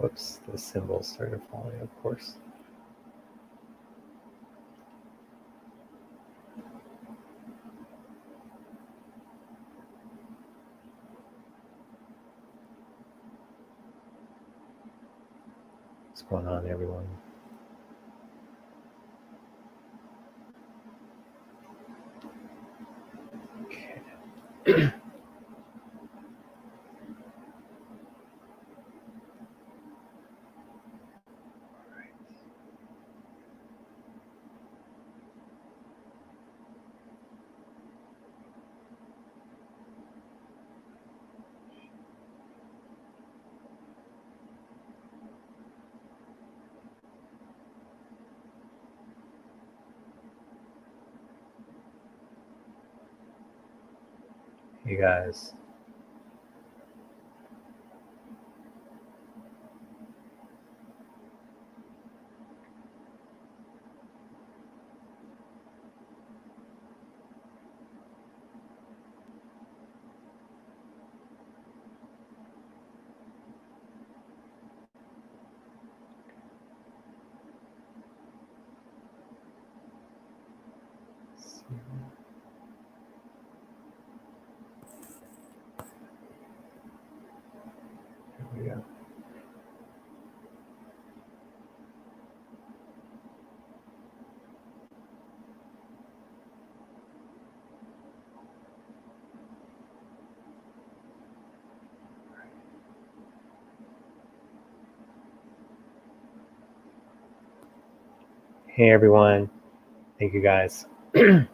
Whoops, the symbol started falling, of course. What's going on, everyone? Okay. You guys. There we go. Hey everyone, thank you guys. Cut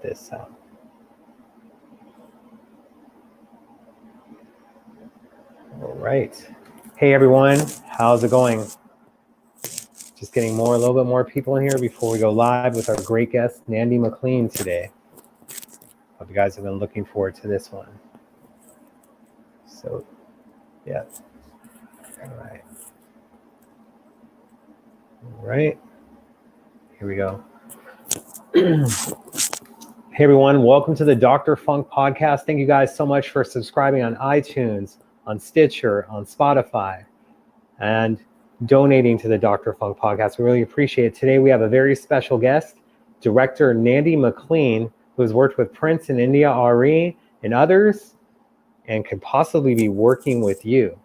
this out. All right. Hey everyone, how's it going? Just getting a little bit more people in here before we go live with our great guest, Nandy McClean today. Hope you guys have been looking forward to this one. So, yeah. All right. All right. Here we go. Hey everyone, welcome to the Dr. Funk podcast. Thank you guys so much for subscribing on iTunes, on Stitcher, on Spotify, and donating to the Dr. Funk podcast. We really appreciate it. Today we have a very special guest, director Nandy McClean, who has worked with Prince and India.Arie and others, and could possibly be working with you.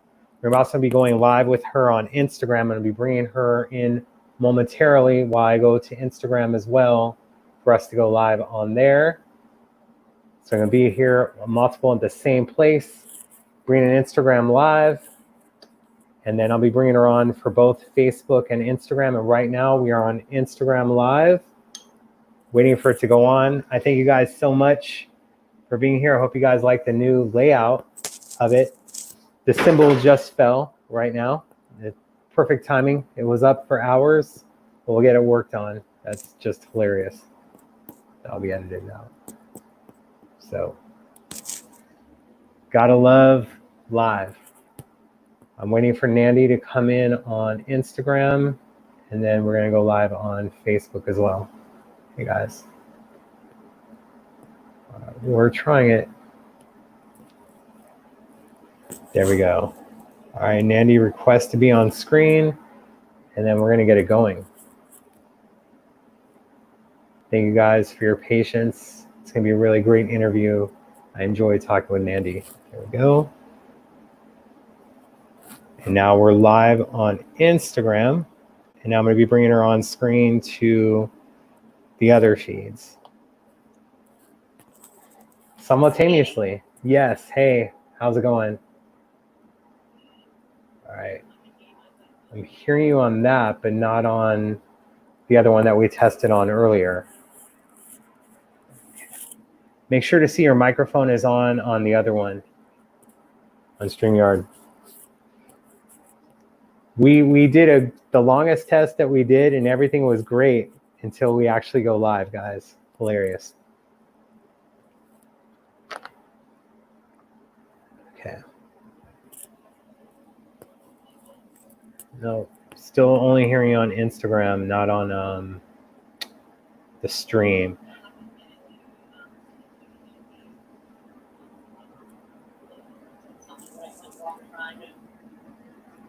We're also going to be going live with her on Instagram. I'm going to be bringing her in momentarily while I go to Instagram as well for us to go live on there. So I'm going to be here multiple at the same place, bringing an Instagram live, and then I'll be bringing her on for both Facebook and Instagram. And right now we are on Instagram live, waiting for it to go on. I thank you guys so much for being here. I hope you guys like the new layout of it. The symbol just fell right now. It's perfect timing. It was up for hours. We'll get it worked on. That's just hilarious. That'll be edited out. So, gotta love live. I'm waiting for Nandy to come in on Instagram, and then we're gonna go live on Facebook as well. Hey guys, we're trying it. There we go. All right, Nandy, request to be on screen, and then we're gonna get it going. Thank you guys for your patience. It's gonna be a really great interview. I enjoyed talking with Nandy. There we go. And now we're live on Instagram. And now I'm going to be bringing her on screen to the other feeds. Simultaneously. Yes. Hey, how's it going? All right. I'm hearing you on that, but not on the other one that we tested on earlier. Make sure to see your microphone is on the other one, on StreamYard. We did the longest test that we did, and everything was great until we actually go live, guys. Hilarious. Okay. No, still only hearing you on Instagram, not on the stream.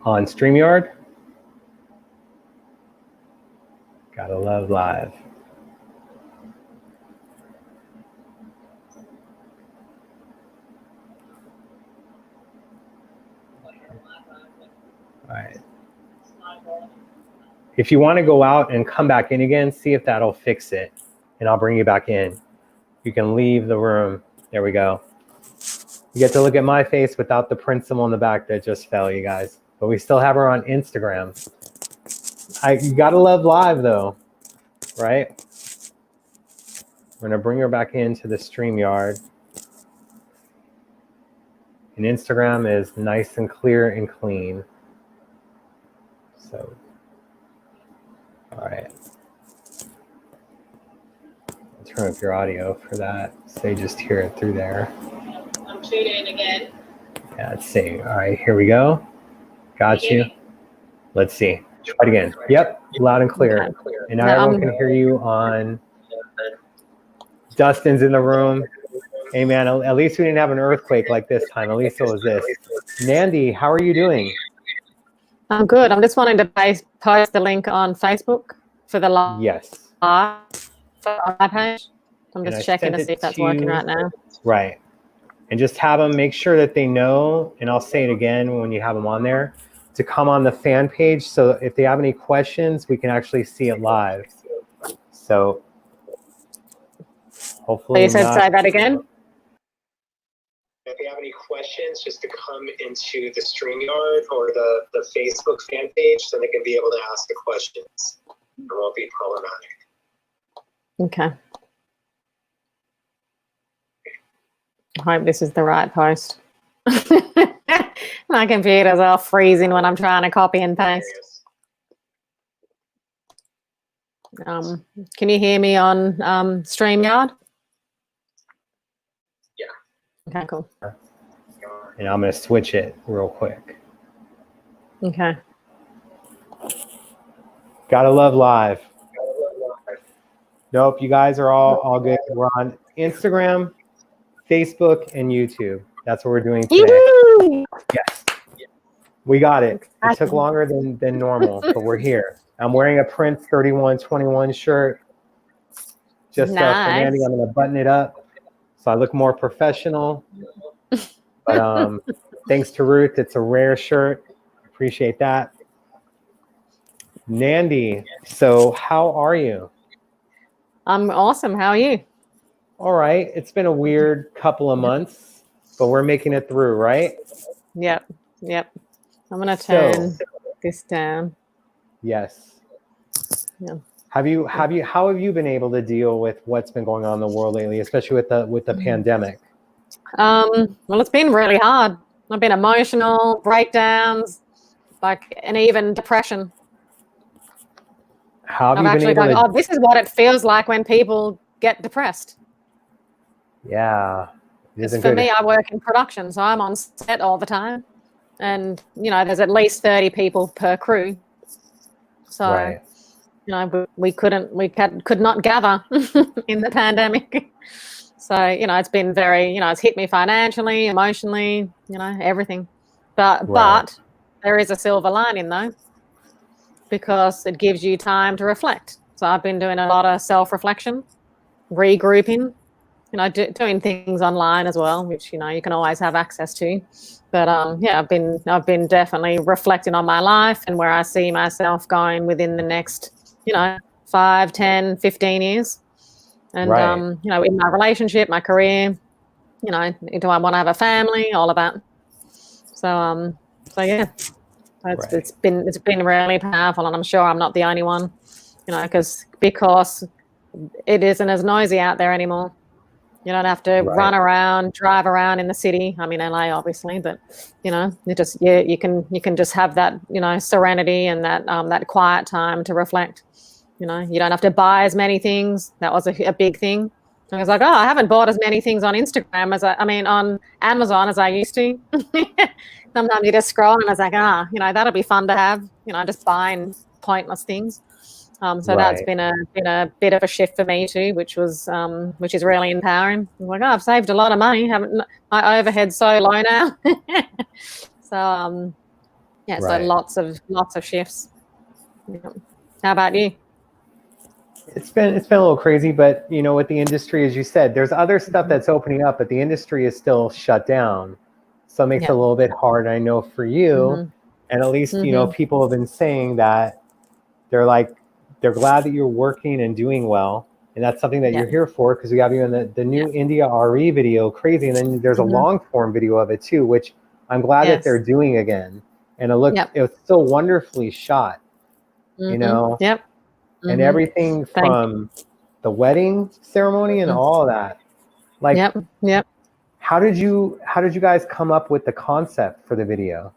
on StreamYard. Gotta love live. All right. If you want to go out and come back in again, see if that'll fix it, and I'll bring you back in. You can leave the room. There we go. You get to look at my face without the print symbol on the back that just fell, you guys. But we still have her on Instagram. You gotta love live though, right? We're gonna bring her back into the StreamYard. And Instagram is nice and clear and clean. So, all right. I'll turn up your audio for that, so you just hear it through there. I'm tuned in again. Yeah, let's see. All right, here we go. Got you. Let's see. Try it again. Yep, loud and clear. And now everyone can hear you on. Dustin's in the room. Hey man, at least we didn't have an earthquake like this time. At least it was this. Nandy, how are you doing? I'm good. I'm just wanting to post the link on Facebook for the live. Yes. For our page. I'm just checking to see if that's working right now. Right. And just have them make sure that they know, and I'll say it again when you have them on there, to come on the fan page. So if they have any questions, we can actually see it live. So hopefully. So you said say that again? If you have any questions, just to come into the StreamYard or the Facebook fan page, so they can be able to ask the questions. It won't be problematic. Okay. I hope this is the right post. My computer's all freezing when I'm trying to copy and paste. Can you hear me on StreamYard? Yeah. Okay, cool. And I'm going to switch it real quick. Okay. Gotta love live. Nope, you guys are all good. We're on Instagram, Facebook, and YouTube. That's what we're doing today. Yes. We got it. It took longer than normal, but we're here. I'm wearing a Prince 3121 shirt. Just nice. For Mandy, I'm going to button it up so I look more professional. But thanks to Ruth, it's a rare shirt. Appreciate that. Nandy, so how are you? I'm awesome. How are you? All right. It's been a weird couple of months, but we're making it through, right? Yep. I'm going to turn this down. Yes. Yeah. How have you been able to deal with what's been going on in the world lately, especially with the pandemic? Well, it's been really hard. I've been emotional, breakdowns, and even depression. How have I've you actually been able gone, to? oh, this is what it feels like when people get depressed. Yeah. For me, I work in production, so I'm on set all the time. And, there's at least 30 people per crew. So, right. we could not gather in the pandemic. So, it's been very, it's hit me financially, emotionally, everything. But there is a silver lining though, because it gives you time to reflect. So I've been doing a lot of self-reflection, regrouping, doing things online as well, which, you can always have access to. But I've been definitely reflecting on my life and where I see myself going within the next, 5, 10, 15 years. And, in my relationship, my career, do I want to have a family, all of that. So yeah, it's been really powerful, and I'm sure I'm not the only one, because it isn't as noisy out there anymore. You don't have to run around, drive around in the city. I mean, LA obviously, but you can just have that, serenity and that quiet time to reflect. You don't have to buy as many things. That was a big thing. I was like, I haven't bought as many things on Instagram on Amazon as I used to. Sometimes you just scroll and I was like, that'll be fun to have, just buying pointless things. That's been a bit of a shift for me too, which is really empowering. I'm like, I've saved a lot of money. My overhead's so low now. Yeah, so Right. lots of shifts. Yeah. How about you? It's been a little crazy, but you know, with the industry, as you said, there's other stuff that's opening up, but the industry is still shut down. So it makes it a little bit hard, I know, for you. And at least, you know, people have been saying that they're glad that you're working and doing well. And that's something that you're here for, because we have you in the new India.Arie video, Crazy. And then there's a long form video of it too, which I'm glad that they're doing again. And it was so wonderfully shot, you know? And everything from the wedding ceremony and all of that. Like, how did you guys come up with the concept for the video?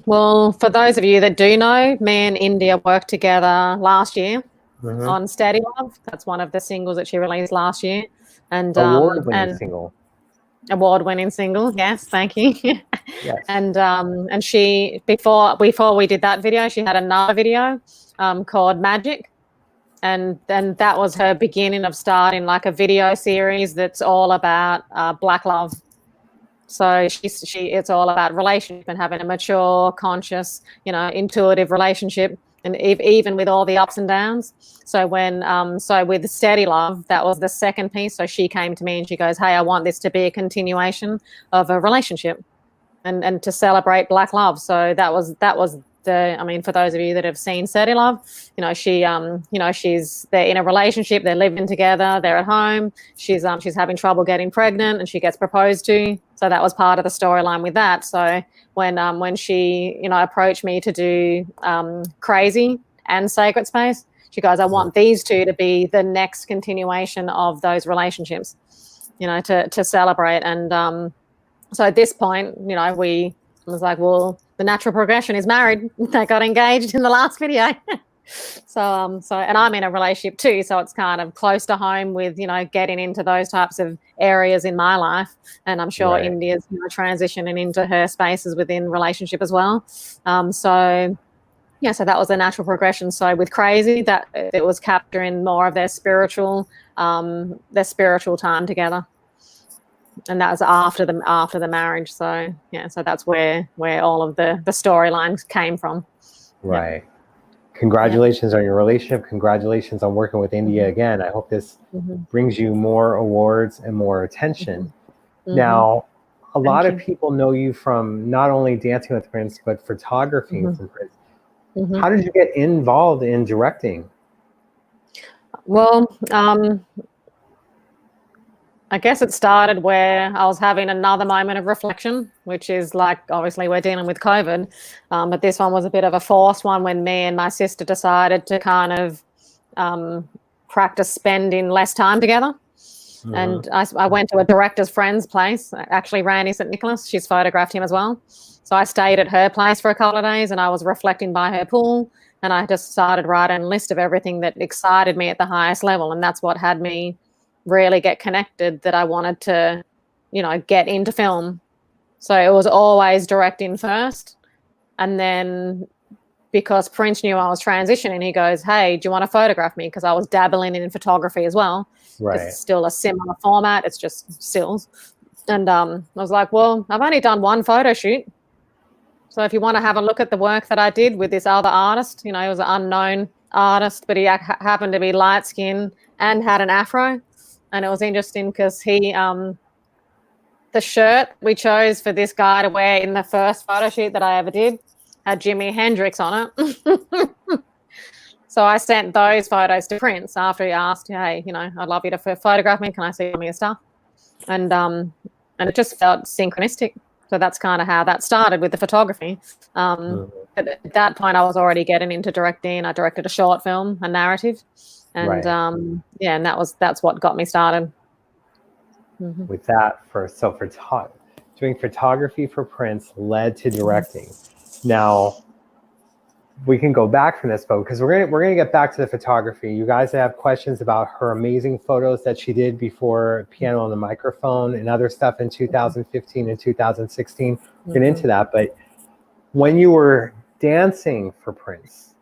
Well, for those of you that do know, me and India worked together last year on Steady Love. That's one of the singles that she released last year. And award-winning single. Award-winning single, yes, thank you. Yes. And she before we did that video, she had another video called Magic. And then that was her beginning of starting like a video series that's all about Black love. So it's all about relationship and having a mature, conscious, you know, intuitive relationship, and even with all the ups and downs. So with Steady Love, that was the second piece. So she came to me and she goes, "Hey, I want this to be a continuation of a relationship, and to celebrate Black love." So that was I mean, for those of you that have seen Steady Love, you know, they're in a relationship, they're living together, they're at home. She's having trouble getting pregnant, and she gets proposed to. So that was part of the storyline with that. So when she, you know, approached me to do Crazy and Sacred Space, she goes, "I want these two to be the next continuation of those relationships, you know, to celebrate." And so at this point, you know, I was like, well, the natural progression is married. They got engaged in the last video. So and I'm in a relationship too, so it's kind of close to home with, you know, getting into those types of areas in my life. And I'm sure India's, you know, transitioning into her spaces within relationship as well. So that was a natural progression. So with Crazy, that it was capturing more of their spiritual time together. And that was after the marriage. So so that's where all of the storylines came from. Right. Congratulations on your relationship. Congratulations on working with India again. I hope this brings you more awards and more attention. Now, a lot of people know you from not only Dancing with Prince, but photography from Prince. How did you get involved in directing? Well, I guess it started where I was having another moment of reflection, which is like, obviously we're dealing with COVID, but this one was a bit of a forced one when me and my sister decided to kind of practice spending less time together. And I went to a director's friend's place, actually Randy St. Nicholas. She's photographed him as well. So I stayed at her place for a couple of days, and I was reflecting by her pool, and I just started writing a list of everything that excited me at the highest level. And that's what had me really get connected, that I wanted to, you know, get into film. So it was always directing first. And then because Prince knew I was transitioning, he goes, "Hey, do you want to photograph me?" Because I was dabbling in photography as well. Right. It's still a similar format. It's just stills. And I was like, well, I've only done one photo shoot. So if you want to have a look at the work that I did with this other artist, you know, he was an unknown artist, but he happened to be light-skinned and had an afro. And it was interesting because the shirt we chose for this guy to wear in the first photo shoot that I ever did had Jimi Hendrix on it. So I sent those photos to Prince after he asked, "Hey, you know, I'd love you to photograph me. Can I see your stuff?" And it just felt synchronistic. So that's kind of how that started with the photography. But at that point, I was already getting into directing. I directed a short film, a narrative. And and that's what got me started. With that, doing photography for Prince led to directing. Now we can go back from this, but because we're gonna get back to the photography. You guys have questions about her amazing photos that she did before Piano on the Microphone and other stuff in 2015 and 2016. Get into that, but when you were dancing for Prince,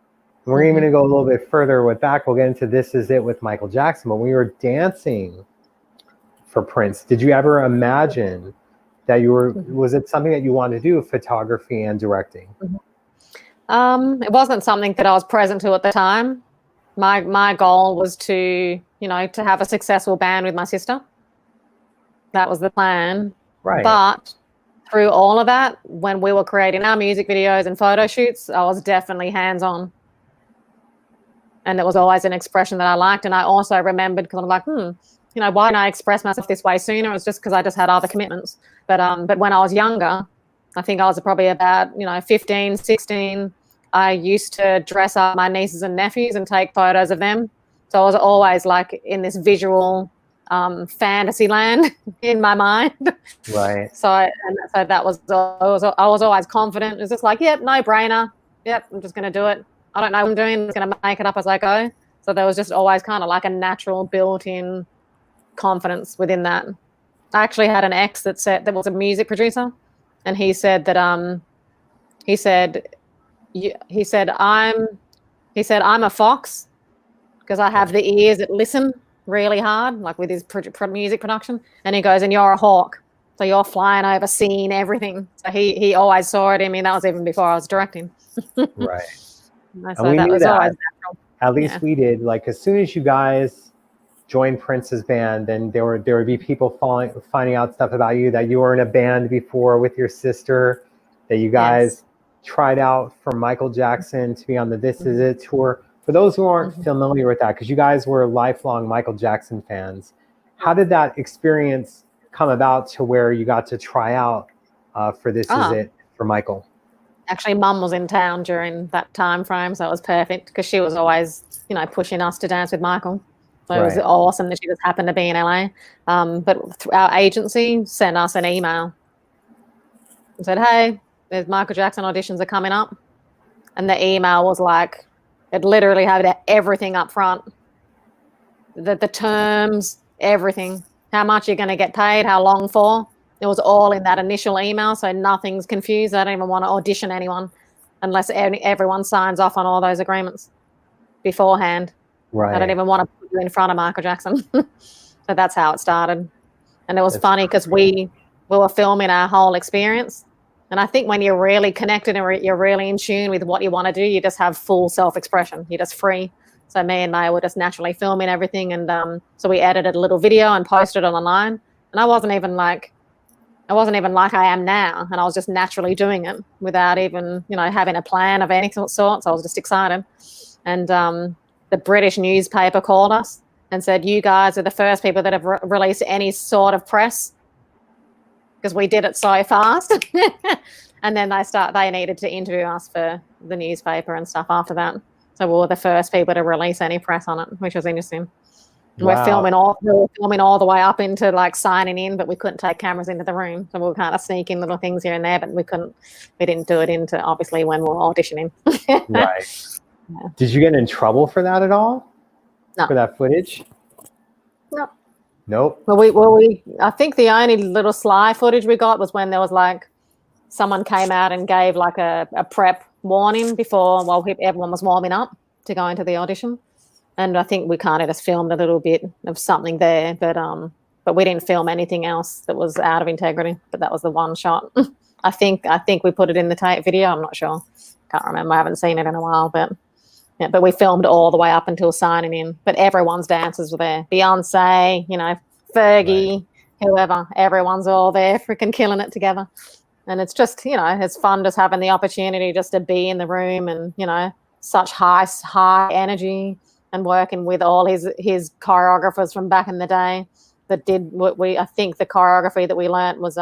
we're even going to go a little bit further with back. We'll get into This Is It with Michael Jackson. But when you were dancing for Prince, did you ever imagine that you were, was it something that you wanted to do, photography and directing? It wasn't something that I was present to at the time. My goal was to, to have a successful band with my sister. That was the plan. Right. But through all of that, when we were creating our music videos and photo shoots, I was definitely hands-on. And it was always an expression that I liked. And I also remembered, because I'm like, why didn't I express myself this way sooner? It was just because I just had other commitments. But when I was younger, I think I was probably about, 15, 16, I used to dress up my nieces and nephews and take photos of them. So I was always like in this visual fantasy land in my mind. Right. So that was, I was always confident. It was just like, yep, no brainer. Yep, I'm just going to do it. I don't know what I'm doing. I'm going to make it up as I go. So there was just always kind of like a natural built-in confidence within that. I actually had an ex that was a music producer, and he said that I'm a fox because I have the ears that listen really hard, like with his music production. And he goes, and you're a hawk, so you're flying over, seeing everything. So he always saw it in me. That was even before I was directing. Right. So that was always natural. At least we did. Like as soon as you guys joined Prince's band, then there would be people finding out stuff about you, that you were in a band before with your sister, that you guys tried out for Michael Jackson to be on the This Is It tour. For those who aren't familiar with that, because you guys were lifelong Michael Jackson fans, how did that experience come about to where you got to try out for This Is It for Michael? Actually, Mum was in town during that time frame, so it was perfect because she was always, pushing us to dance with Michael. So it was awesome that she just happened to be in LA. But our agency sent us an email and said, hey, there's Michael Jackson auditions are coming up. And the email was like, it literally had everything up front. The terms, everything. How much you're going to get paid, how long for. It was all in that initial email, so nothing's confused. I don't even want to audition anyone unless everyone signs off on all those agreements beforehand. Right. I don't even want to put you in front of Michael Jackson. So that's how it started. And it was funny because we were filming our whole experience. And I think when you're really connected and you're really in tune with what you want to do, you just have full self-expression. You're just free. So me and Maya were just naturally filming everything. And so we edited a little video and posted it online. And I wasn't even like I am now. And I was just naturally doing it without even, having a plan of any sort. So I was just excited. And the British newspaper called us and said, you guys are the first people that have released any sort of press, because we did it so fast. And then they needed to interview us for the newspaper and stuff after that. So we were the first people to release any press on it, which was interesting. Wow. We were filming all the way up into like signing in, but we couldn't take cameras into the room. So we were kind of sneaking little things here and there, but we didn't do it into obviously when we were auditioning. Right. Yeah. Did you get in trouble for that at all? No. For that footage? No. Nope. Well, I think the only little sly footage we got was when there was like someone came out and gave like a prep warning before while everyone was warming up to go into the audition. And I think we kind of just filmed a little bit of something there, but we didn't film anything else that was out of integrity. But that was the one shot. I think we put it in the tape video. I'm not sure. Can't remember. I haven't seen it in a while, but we filmed all the way up until signing in. But everyone's dancers were there. Beyonce, Fergie, whoever. Everyone's all there freaking killing it together. And it's just, it's fun just having the opportunity just to be in the room and, such high energy and working with all his choreographers from back in the day that did what I think the choreography that we learnt was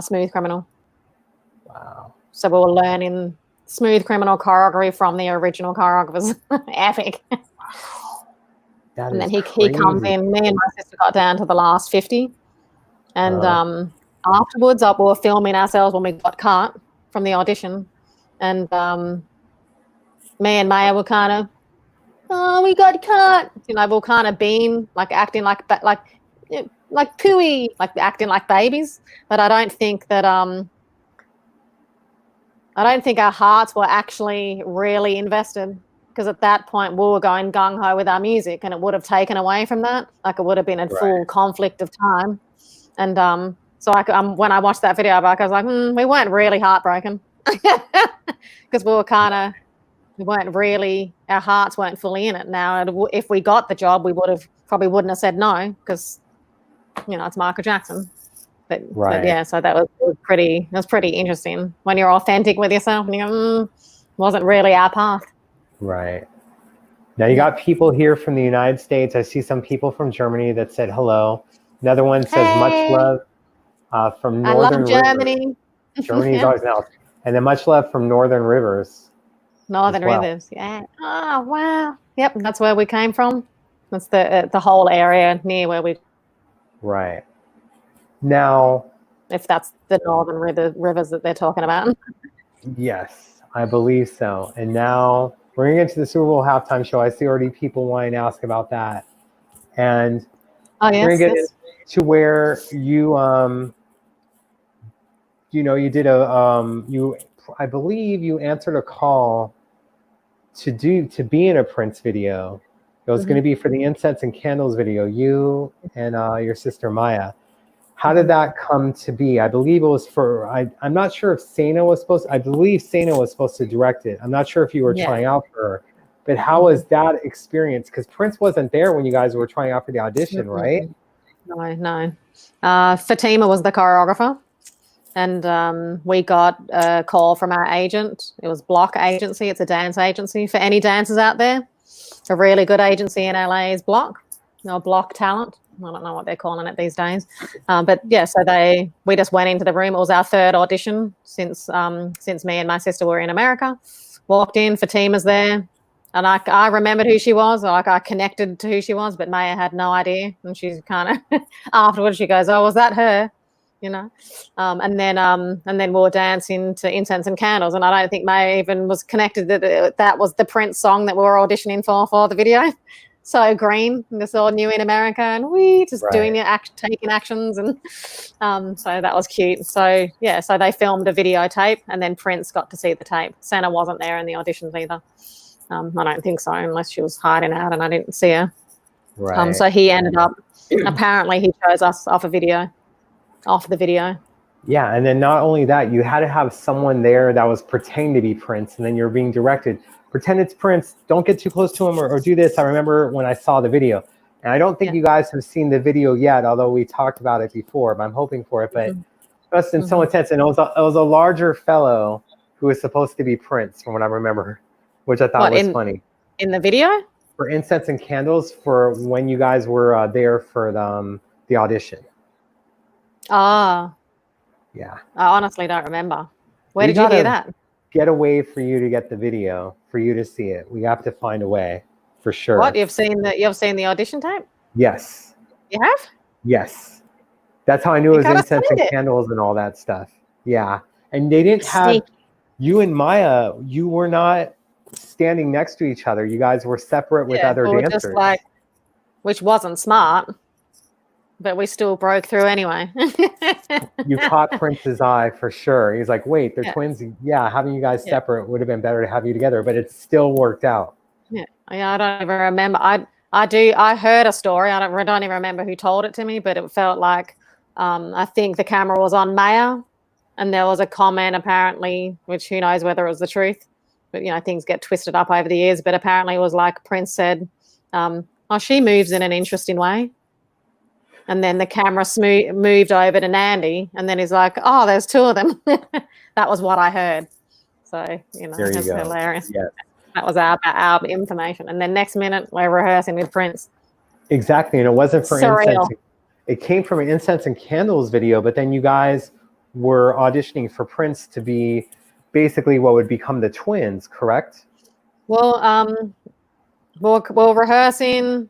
Smooth Criminal. Wow. So we were learning Smooth Criminal choreography from the original choreographers. Epic. Wow. And then he comes in. Me and my sister got down to the last 50. And afterwards, we were filming ourselves when we got cut from the audition. And me and Maya were kind of, we got cut. We were kind of being like acting like cooey, like acting like babies. But I don't think that our hearts were actually really invested, because at that point we were going gung-ho with our music, and it would have taken away from that. Like it would have been a full conflict of time. And so when I watched that video back, I was like, we weren't really heartbroken because we weren't really, our hearts weren't fully in it. Now, if we got the job, we probably wouldn't have said no because, it's Michael Jackson. But yeah, so that was pretty interesting when you're authentic with yourself and you go, wasn't really our path. Right. Now you got people here from the United States. I see some people from Germany that said hello. Another one says much love from Northern Rivers. Germany. Germany's always now. And then much love from Northern Rivers. Northern Rivers, yeah. Oh, wow. Yep, that's where we came from. That's the whole area near where we. Right. Now. If that's the Northern Rivers that they're talking about. Yes, I believe so. And now we're going to get to the Super Bowl halftime show. I see already people wanting to ask about that. And we're going to get to where you, you did I believe you answered a call to be in a Prince video. It was going to be for the Incense and Candles video, you and your sister Maya. How did that come to be? I believe it was I'm not sure if Sana was supposed to direct it. I'm not sure if you were trying out for her, but how was that experience? Because Prince wasn't there when you guys were trying out for the audition, right? No. Fatima was the choreographer. And we got a call from our agent. It was Block Agency. It's a dance agency for any dancers out there. A really good agency in LA is Block. Block Talent. I don't know what they're calling it these days. But yeah, so we just went into the room. It was our third audition since me and my sister were in America. Walked in, Fatima's there. And I remembered who she was. I connected to who she was, but Maya had no idea. And she's kind of, afterwards she goes, oh, was that her? And then we were dancing to Incense and Candles. And I don't think Maya even was connected that was the Prince song that we were auditioning for the video. So green, this all new in America, and we just doing taking actions, and so that was cute. So yeah, so they filmed a videotape, and then Prince got to see the tape. Santa wasn't there in the auditions either. I don't think so, unless she was hiding out and I didn't see her. Right. So he ended up. Apparently, he chose us off the video. Yeah, and then not only that, you had to have someone there that was pretending to be Prince, and then you're being directed. Pretend it's Prince. Don't get too close to him or do this. I remember when I saw the video, and I don't think you guys have seen the video yet, although we talked about it before. But I'm hoping for it. But it was been so intense, and it was a larger fellow who was supposed to be Prince, from what I remember, which I thought was funny. In the video? For Incense and Candles, for when you guys were there for the audition. Ah. Yeah. I honestly don't remember. Where did you hear that? Get a way for you to get the video, for you to see it. We have to find a way, for sure. What, you've seen the audition tape? Yes. You have? Yes. That's how I knew it was Incense and Candles and all that stuff. Yeah. And they didn't have you and Maya, you were not standing next to each other. You guys were separate with other dancers. Just which wasn't smart. But we still broke through anyway. You caught Prince's eye for sure. He's like, wait, they're twins. Yeah, having you guys separate would have been better to have you together, but it still worked out. Yeah, I don't even remember. I heard a story. I don't even remember who told it to me, but it felt like I think the camera was on Maya, and there was a comment apparently, which who knows whether it was the truth, but things get twisted up over the years. But apparently it was like Prince said, "Oh, she moves in an interesting way." And then the camera moved over to Nandi, and then he's like, "Oh, there's two of them." That was what I heard. So it's hilarious. Yes. That was our information. And then next minute we're rehearsing with Prince. Exactly, and it wasn't for Surreal. Incense. It came from an Incense and Candles video, but then you guys were auditioning for Prince to be basically what would become the twins, correct? Well, we're rehearsing.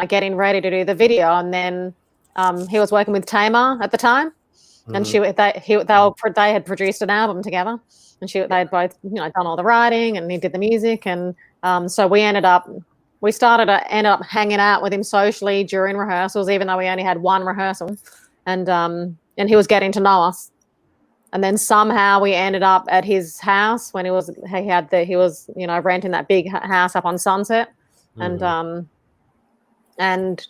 Getting ready to do the video, and then he was working with Tamar at the time, and they had produced an album together, and they had both done all the writing, and he did the music, and so we ended up hanging out with him socially during rehearsals, even though we only had one rehearsal, and he was getting to know us, and then somehow we ended up at his house when he was renting that big house up on Sunset, and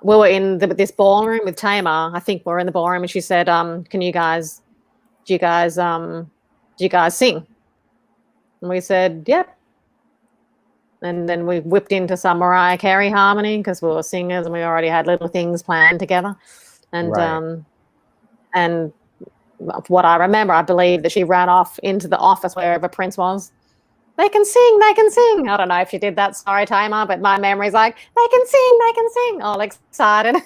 we were in this ballroom with Tamar. I think we were in the ballroom, and she said, do you guys sing? And we said, yep. And then we whipped into some Mariah Carey harmony because we were singers and we already had little things planned together. And and what I remember, I believe that she ran off into the office wherever Prince was. They can sing, they can sing. I don't know if she did that, sorry, Tamar, but my memory's like, they can sing, all excited.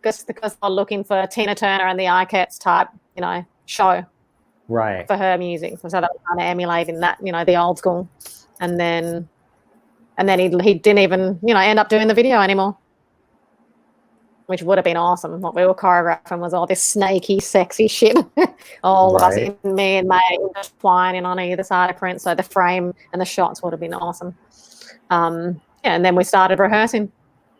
because they're looking for Tina Turner and the Ikettes type, show. Right. For her music. So that was kind of emulating that, the old school. And then he didn't even, end up doing the video anymore, which would have been awesome. What we were choreographing was all this snaky, sexy shit. All of us, me and May, just whining on either side of Prince. So the frame and the shots would have been awesome. And then we started rehearsing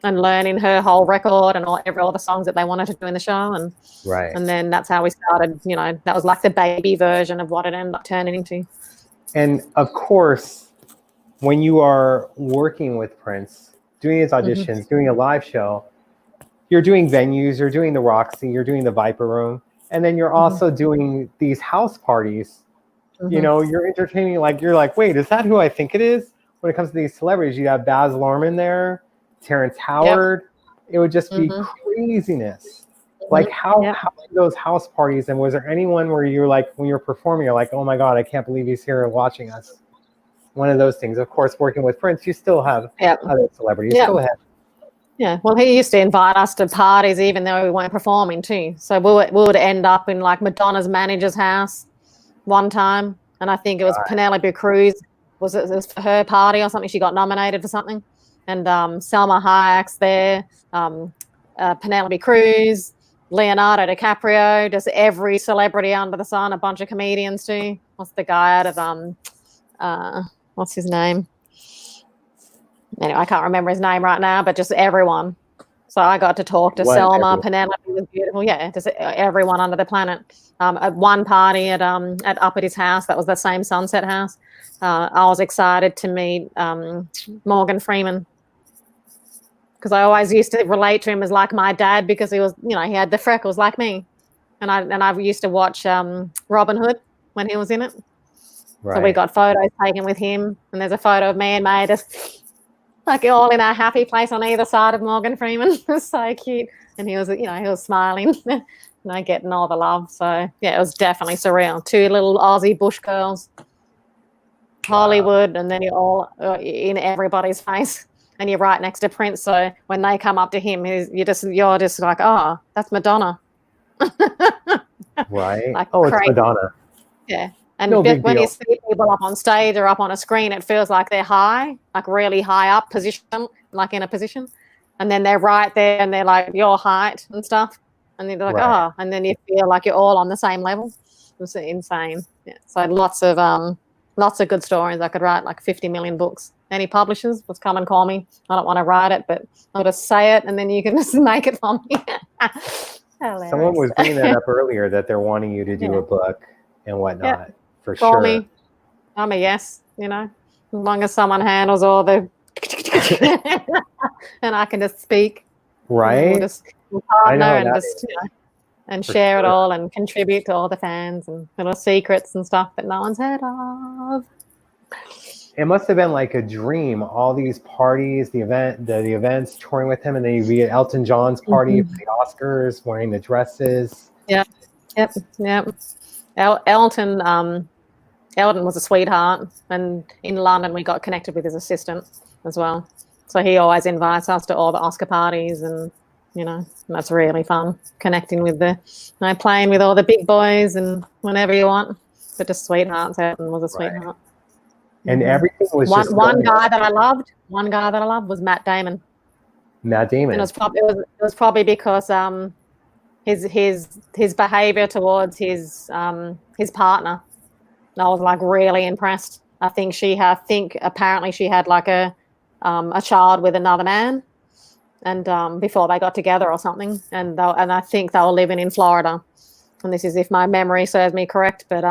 and learning her whole record and all the songs that they wanted to do in the show. And then that's how we started, that was like the baby version of what it ended up turning into. And of course, when you are working with Prince, doing his auditions, doing a live show, you're doing venues, you're doing the Roxy, you're doing the Viper Room, and then you're also doing these house parties. You're entertaining, you're like, wait, is that who I think it is? When it comes to these celebrities, you have Baz Luhrmann there, Terrence Howard. It would just be craziness. How those house parties, and was there anyone where you're like, when you're performing, you're like, oh my God, I can't believe he's here watching us? One of those things. Of course, working with Prince, you still have other celebrities. Go ahead. Yeah, well, he used to invite us to parties even though we weren't performing too. So we would end up in Madonna's manager's house one time, and I think it was Penelope Cruz. It was for her party or something? She got nominated for something, and Selma Hayek's there, Penelope Cruz, Leonardo DiCaprio, just every celebrity under the sun, a bunch of comedians too. What's the guy out of what's his name? Anyway, I can't remember his name right now, but just everyone. So I got to talk to Selma. Penelope was beautiful. Yeah, just everyone under the planet. At one party up at his house, that was the same Sunset House. I was excited to meet Morgan Freeman because I always used to relate to him as like my dad because he was, he had the freckles like me, and I used to watch Robin Hood when he was in it. So we got photos taken with him, and there's a photo of me and May just all in our happy place on either side of Morgan Freeman. It was so cute, and he was, he was smiling, getting all the love. So yeah, it was definitely surreal. Two little Aussie bush girls, Hollywood, and then you're all in everybody's face, and you're right next to Prince. So when they come up to him, you're just like, oh, that's Madonna. Right. It's Madonna. Yeah. And when you see people up on stage or up on a screen, it feels like they're high, really high up position, in a position. And then they're right there and they're like your height and stuff. And they're like, oh, and then you feel like you're all on the same level. It's insane. Yeah. So lots of good stories. I could write 50 million books. Any publishers, just come and call me. I don't want to write it, but I'll just say it and then you can just make it for me. Someone was bringing that up earlier that they're wanting you to do a book and whatnot. Yeah. For Call sure. me. I'm a yes, as long as someone handles all the and I can just speak. Right. We'll just partner and just and share it all and contribute to all the fans and little secrets and stuff that no one's heard of. It must have been like a dream. All these parties, the events, touring with him, and then you'd be at Elton John's party for the Oscars, wearing the dresses. Yep. Elton was a sweetheart, and in London we got connected with his assistant as well. So he always invites us to all the Oscar parties, and that's really fun connecting with playing with all the big boys and whenever you want. But just sweethearts. Elton was a sweetheart. And everything was one guy that I loved. One guy that I loved was Matt Damon. Matt Damon. And it was probably because his behavior towards his partner. I was really impressed. I think apparently she had a child with another man, and before they got together or something, and I think they were living in Florida. And this is if my memory serves me correct, but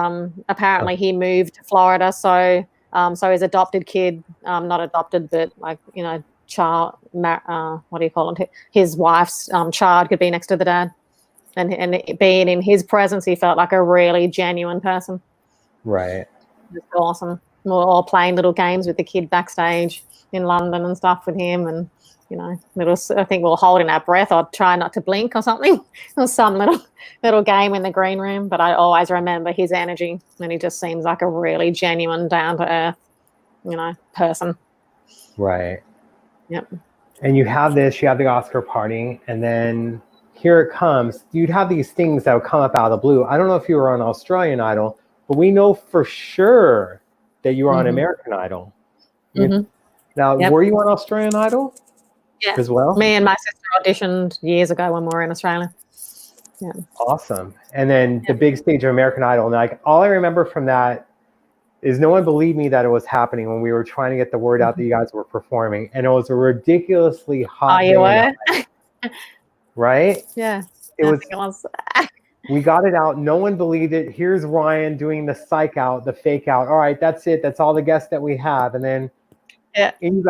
apparently he moved to Florida, so his adopted kid, not adopted, but child, what do you call it? His wife's child could be next to the dad. And being in his presence, he felt like a really genuine person. Right. It was awesome. We were all playing little games with the kid backstage in London and stuff with him. And, I think we were holding our breath or trying not to blink or something. There was some little game in the green room. But I always remember his energy. And he just seems like a really genuine, down-to-earth, person. Right. Yep. And you have the Oscar party, and then here it comes. You'd have these things that would come up out of the blue. I don't know if you were on Australian Idol, but we know for sure that you were on American Idol. Now, were you on Australian Idol as well? Me and my sister auditioned years ago when we were in Australia. Yeah. Awesome. And then the big stage of American Idol. And like all I remember from that is no one believed me that it was happening when we were trying to get the word out that you guys were performing. And it was a ridiculously hot day. You were? Right? Yeah. It was. We got it out. No one believed it. Here's Ryan doing the psych out, the fake out. All right, that's it. That's all the guests that we have. And then and you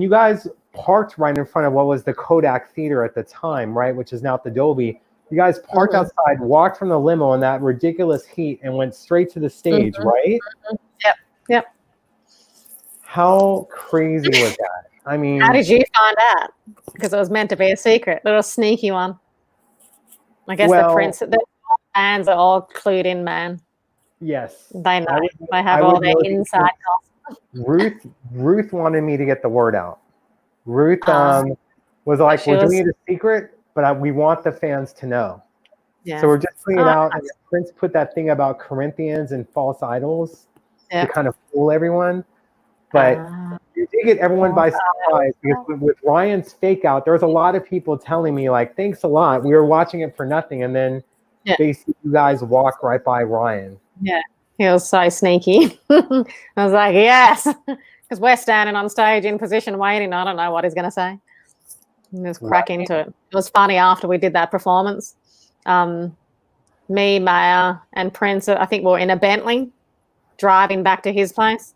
guys parked right in front of what was the Kodak Theater at the time, right? Which is now the Dolby. You guys parked outside, walked from the limo in that ridiculous heat and went straight to the stage, right? Yep. How crazy was that? I mean, how did you find out? Because it was meant to be a secret, little sneaky one. I guess the fans are all clued in, man. Yes. They know. They have all their inside gossip. Ruth wanted me to get the word out. Ruth was like, we're doing it a secret, but we want the fans to know. Yeah. So we're just putting it out. And Prince put that thing about Corinthians and false idols to kind of fool everyone. But you did get everyone by surprise because with Ryan's fake out, there was a lot of people telling me like, thanks a lot. We were watching it for nothing. And then they see you guys walk right by Ryan. Yeah. He was so sneaky. I was like, yes, because we're standing on stage in position waiting. I don't know what he's going to say. And just crack into it. It was funny after we did that performance. Me, Maya, and Prince, I think we were in a Bentley driving back to his place.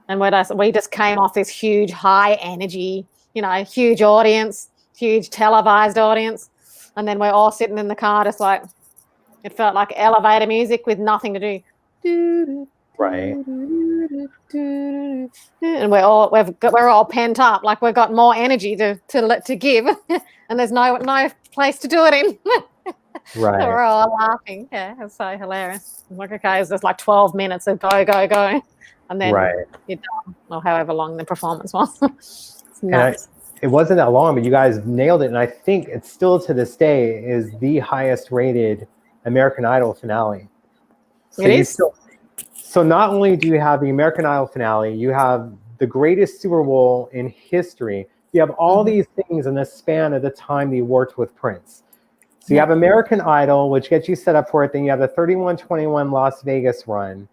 And we just came off this huge high energy, huge audience, huge televised audience. And then we're all sitting in the car just like, it felt like elevator music with nothing to do. Right. And we're all pent up, like we've got more energy to give, and there's no place to do it in. Right. So we're all laughing. Yeah, it's so hilarious. I'm like, okay, it's just like 12 minutes of go, and then you're done, or however long the performance was. It's nuts. It wasn't that long, but you guys nailed it, and I think it's still to this day is the highest rated American Idol finale. So it is. So not only do you have the American Idol finale, you have the greatest Super Bowl in history. You have all these things in the span of the time that you worked with Prince. So you have American Idol, which gets you set up for it. Then you have the 31-21 Las Vegas run.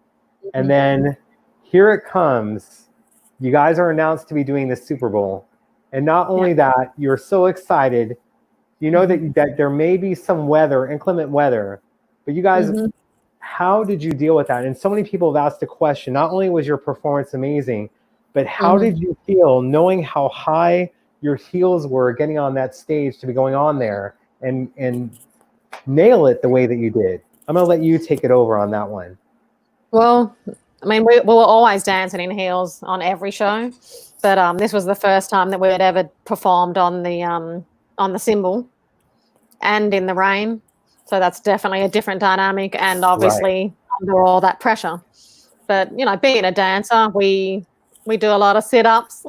And then here it comes. You guys are announced to be doing the Super Bowl. And not only that, you're so excited. You know that there may be some inclement weather, but you guys... How did you deal with that? And so many people have asked the question, not only was your performance amazing, but how did you feel knowing how high your heels were getting on that stage to be going on there and nail it the way that you did? I'm going to let you take it over on that one. Well, I mean, we were always dancing in heels on every show, but this was the first time that we had ever performed on the cymbal and in the rain. So that's definitely a different dynamic, and obviously under all that pressure. But being a dancer, we do a lot of sit-ups.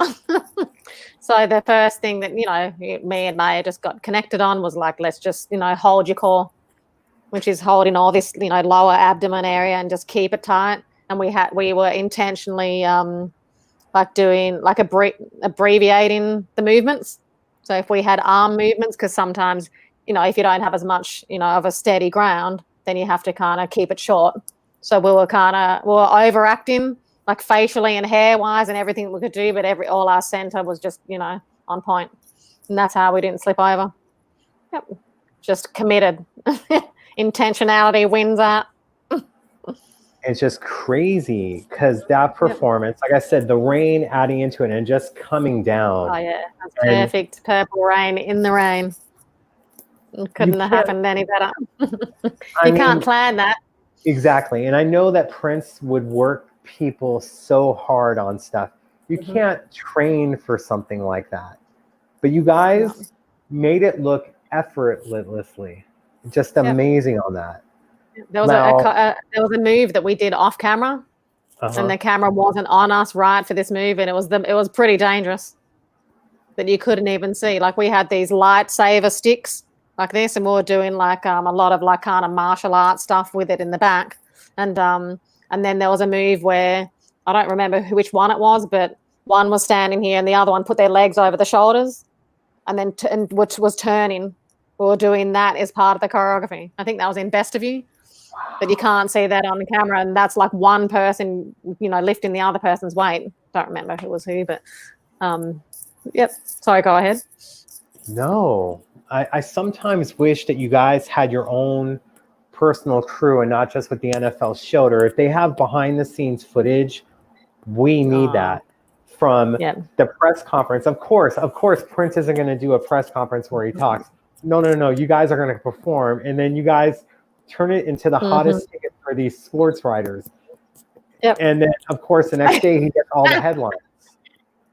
So the first thing that me and Maya just got connected on was like, let's just hold your core, which is holding all this lower abdomen area and just keep it tight. And we were intentionally like doing like abbreviating the movements. So if we had arm movements, because sometimes if you don't have as much, of a steady ground, then you have to kind of keep it short. So we were overacting, like facially and hair-wise and everything we could do, but all our center was just, on point. And that's how we didn't slip over. Yep. Just committed. Intentionality wins out. It's just crazy because that performance, like I said, the rain adding into it and just coming down. Oh yeah, that's perfect. Purple rain in the rain. It couldn't have happened any better. You can't plan that. Exactly. And I know that Prince would work people so hard on stuff. You can't train for something like that. But you guys made it look effortlessly. Just amazing on that. There was there was a move that we did off camera, and the camera wasn't on us right for this move, and it was pretty dangerous. That you couldn't even see. Like we had these lightsaber sticks like this, and we were doing like a lot of like kind of martial arts stuff with it in the back, and then there was a move where I don't remember which one it was, but one was standing here and the other one put their legs over the shoulders, and then which was turning. We were doing that as part of the choreography. I think that was in Best of You. But you can't see that on the camera, and that's like one person, lifting the other person's weight. Don't remember who was who, but yep. Sorry, go ahead. No, I sometimes wish that you guys had your own personal crew and not just with the NFL shoulder. If they have behind the scenes footage, we need that from the press conference. Of course, Prince isn't going to do a press conference where he talks. No. You guys are going to perform, and then you guys turn it into the hottest ticket for these sports writers. Yep. And then, of course, the next day he gets all the headlines.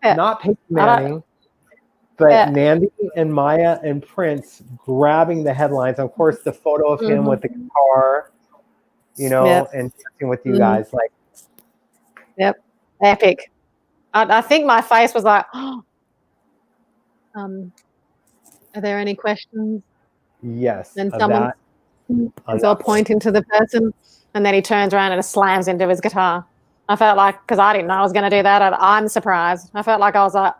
Not Peyton Manning, but Nandy and Maya and Prince grabbing the headlines. Of course, the photo of him with the guitar, and dancing with you guys. Like, epic. I think my face was like, are there any questions? Yes. And someone was all pointing to the person, and then he turns around and slams into his guitar. I felt like, because I didn't know I was going to do that, I'm surprised. I felt like I was like,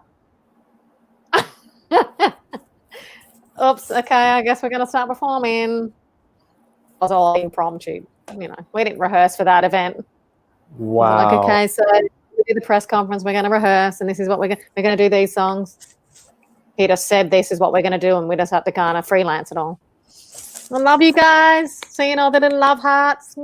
oops, okay, I guess we're going to start performing. It was all impromptu. We didn't rehearse for that event. Wow. Like, okay, so we do the press conference, we're going to rehearse, and this is what we're going to do these songs. He just said this is what we're going to do, and we just have to kind of freelance it all. I love you guys. Seeing all the little love hearts.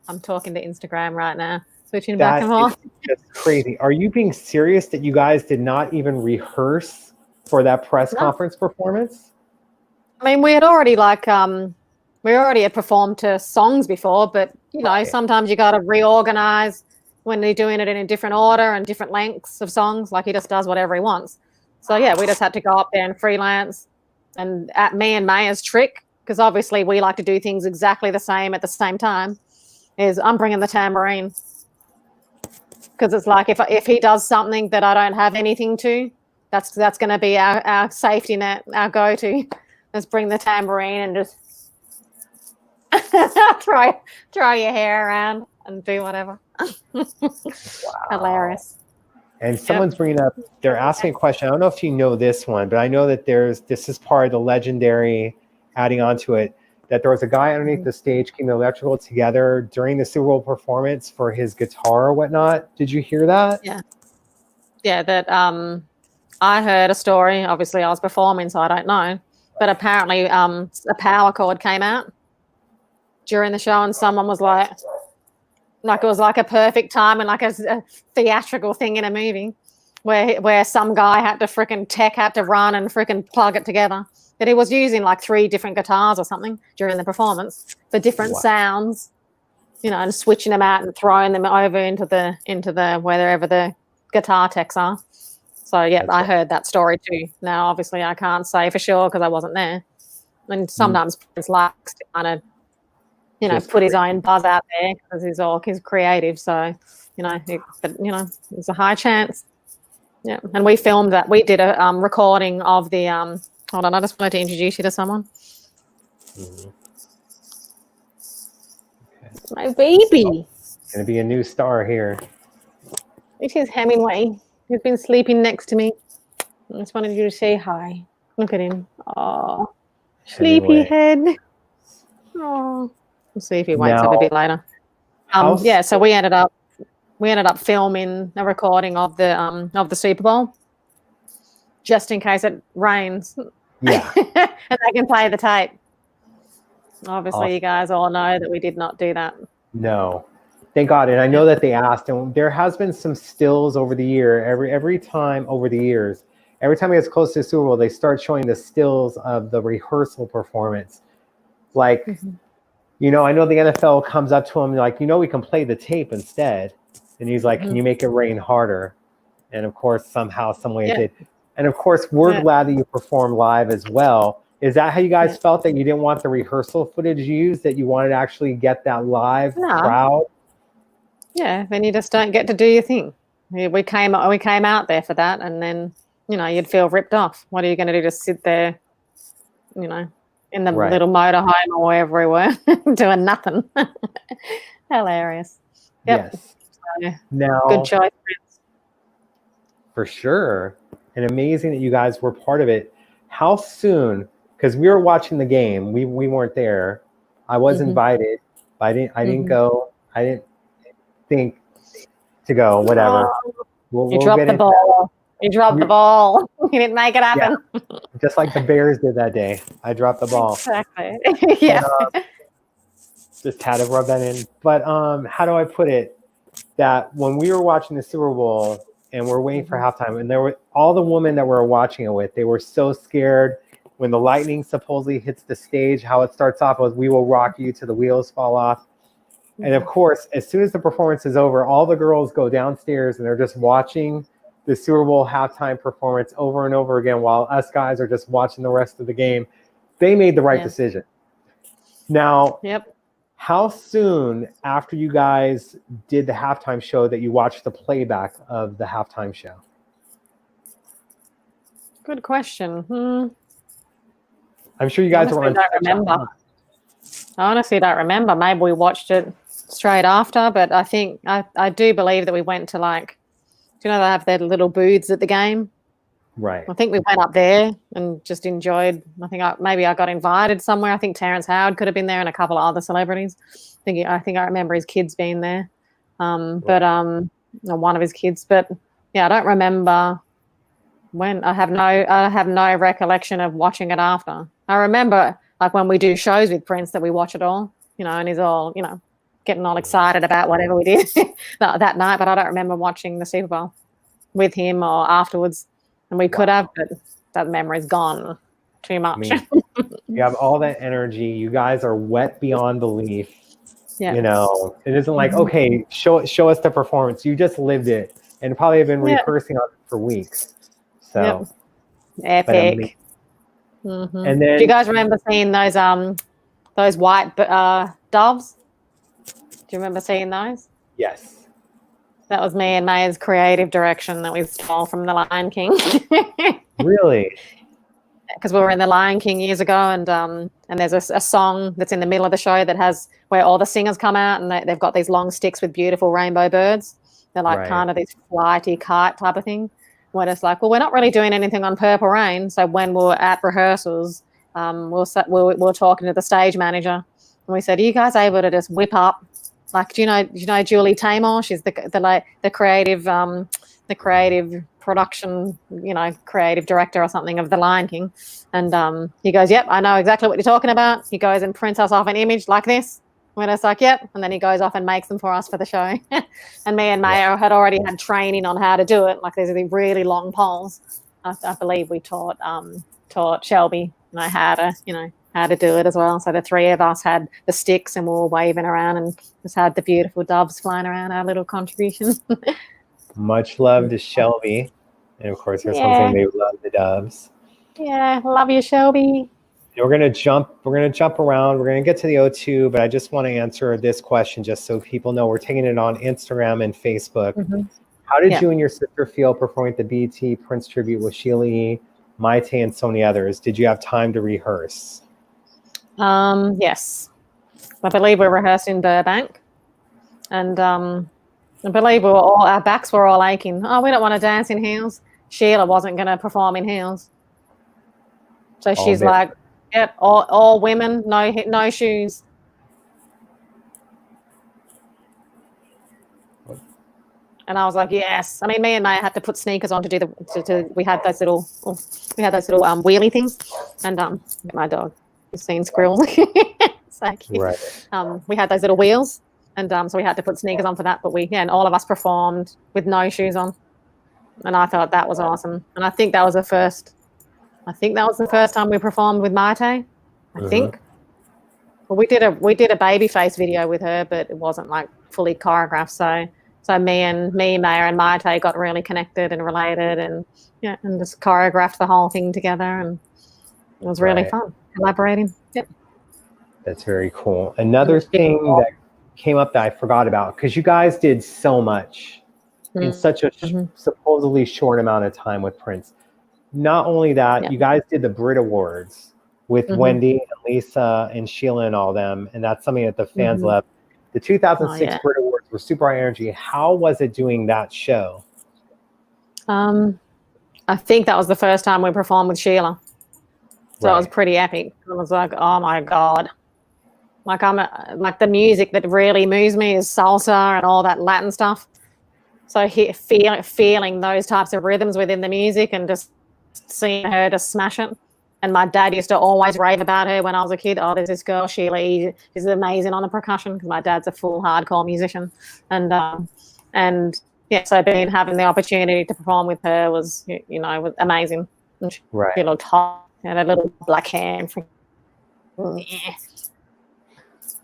I'm talking to Instagram right now. Switching back and forth. That's crazy. Are you being serious that you guys did not even rehearse for that press conference performance? I mean, we had already had performed to songs before, but sometimes you got to reorganize when you're doing it in a different order and different lengths of songs. Like he just does whatever he wants. So we just had to go up there and freelance. And at me and Maya's trick, because obviously we like to do things exactly the same at the same time, is I'm bringing the tambourine. Because it's like if he does something that I don't have anything to, that's going to be our safety net, our go-to. Just bring the tambourine and just throw your hair around and do whatever. Hilarious. And someone's bringing up, they're asking a question. I don't know if you know this one, but I know that this is part of the legendary, adding on to it, that there was a guy underneath the stage keeping the electrical together during the Super Bowl performance for his guitar or whatnot. Did you hear that? Yeah, that I heard a story. Obviously, I was performing, so I don't know. But apparently a power cord came out during the show, and someone was like it was like a perfect time and like a theatrical thing in a movie where some guy had to run and freaking plug it together. That he was using like 3 different guitars or something during the performance for different sounds, and switching them out and throwing them over into the wherever the guitar techs are. So I heard that story too. Now obviously I can't say for sure because I wasn't there. And sometimes Prince likes to kind of put his own buzz out there because he's creative. So there's a high chance. Yeah, and we filmed that. We did a recording of the hold on, I just wanted to introduce you to someone. Okay. My baby. Gonna be a new star here. It is Hemingway. He's been sleeping next to me. I just wanted you to say hi. Look at him. Oh, sleepy head. Oh, we'll see if he wakes up a bit later. So we ended up filming a recording of the Super Bowl, just in case it rains. Yeah. And they can play the tape. Obviously, you guys all know that we did not do that. No. Thank God. And I know that they asked, and there has been some stills over the year. Every time over the years, every time it gets close to the Super Bowl, they start showing the stills of the rehearsal performance. Like, I know the NFL comes up to him like, we can play the tape instead. And he's like, can you make it rain harder? And of course, somehow, some way it did. And of course, we're glad that you performed live as well. Is that how you guys felt, that you didn't want the rehearsal footage used, that you wanted to actually get that live crowd? Yeah, then you just don't get to do your thing. We came out there for that, and then you'd feel ripped off. What are you going to do? Just sit there, in the little motorhome or wherever we were, doing nothing. Hilarious. Yep. Yes. So, now, good choice. For sure, and amazing that you guys were part of it. How soon? Because we were watching the game. We weren't there. I was invited, but I didn't go. I didn't think to go. Whatever. You dropped the ball. You dropped the ball. You didn't make it happen. Yeah. Just like the Bears did that day. I dropped the ball. Exactly. Yeah. But, just had to rub that in. But how do I put it? That when we were watching the Super Bowl and we're waiting for halftime, and there were all the women that we were watching it with, they were so scared when the lightning supposedly hits the stage. How it starts off was, "We will rock you till the wheels fall off." And of course, as soon as the performance is over, all the girls go downstairs and they're just watching the Super Bowl halftime performance over and over again, while us guys are just watching the rest of the game. They made the right decision. Now, how soon after you guys did the halftime show that you watched the playback of the halftime show? Good question. I'm sure you guys were on. I remember. I honestly don't remember. Maybe we watched it straight after, but I think I do believe that we went to, like, do you know they have their little booths at the game? Right. I think we went up there and just enjoyed. I think maybe I got invited somewhere. I think Terrence Howard could have been there and a couple of other celebrities. I think I remember his kids being there, but one of his kids. But yeah, I don't remember when. I have no recollection of watching it after. I remember, like, when we do shows with Prince, that we watch it all, and he's all, getting all excited about whatever we did that night. But I don't remember watching the Super Bowl with him or afterwards. And we could have, but that memory's gone too much. You have all that energy. You guys are wet beyond belief. Yeah. It isn't like, okay, show us the performance. You just lived it, and probably have been rehearsing on it for weeks. So epic. And then, do you guys remember seeing those white doves? Do you remember seeing those? Yes. That was me and Maya's creative direction that we stole from The Lion King. Really? Because we were in The Lion King years ago, and there's a song that's in the middle of the show that has where all the singers come out, and they've got these long sticks with beautiful rainbow birds. They're like kind of this flighty kite type of thing. We're just like, well, we're not really doing anything on Purple Rain. So when we were at rehearsals, we were talking to the stage manager, and we said, "Are you guys able to just whip up? Like, do you know Julie Taymor? She's the creative production, creative director or something of The Lion King." And he goes, "Yep, I know exactly what you're talking about." He goes and prints us off an image like this. We're just like, "Yep," and then he goes off and makes them for us for the show. And me and Maya had already had training on how to do it. Like, these are the really long poles. I believe we taught Shelby how to do it as well. So the three of us had the sticks and we were waving around and just had the beautiful doves flying around, our little contribution. Much love to Shelby. And of course, there's something they love the doves. Yeah, love you, Shelby. We're gonna jump around. We're gonna get to the O2, but I just want to answer this question just so people know we're taking it on Instagram and Facebook. How did you and your sister feel performing at the BET Prince tribute with Sheila E., Maite, and so many others? Did you have time to rehearse? Yes. I believe we rehearsed in Burbank, and I believe our backs were all aching. Oh, we don't want to dance in heels. Sheila wasn't going to perform in heels, so she's like, "Yep, all women, no shoes." And I was like, "Yes." I mean, me and Maya had to put sneakers on to do we had those little wheelie things, and my dog. You've seen squirrels. So cute. Right. We had those little wheels, And so we had to put sneakers on for that. But and all of us performed with no shoes on. And I thought that was awesome. And I think that was the first time we performed with Mate. I think. Well, we did a baby face video with her, but it wasn't like fully choreographed. So me, Maya, and Mate got really connected and related, and just choreographed the whole thing together, and it was really fun collaborating. Yep. That's very cool. Another thing that came up that I forgot about, because you guys did so much in such a supposedly short amount of time with Prince. Not only that, you guys did the Brit Awards with Wendy and Lisa and Sheila and all them, and that's something that the fans love. The 2006 Brit Awards were super high energy. How was it doing that show? I think that was the first time we performed with Sheila. So it was pretty epic. I was like, oh my God. Like like the music that really moves me is salsa and all that Latin stuff. So feeling those types of rhythms within the music and just seeing her just smash it. And my dad used to always rave about her when I was a kid. Oh, there's this girl, Sheila. She's amazing on the percussion, because my dad's a full hardcore musician. And so having the opportunity to perform with her was, was amazing. And she looked hot. Had a little black hair and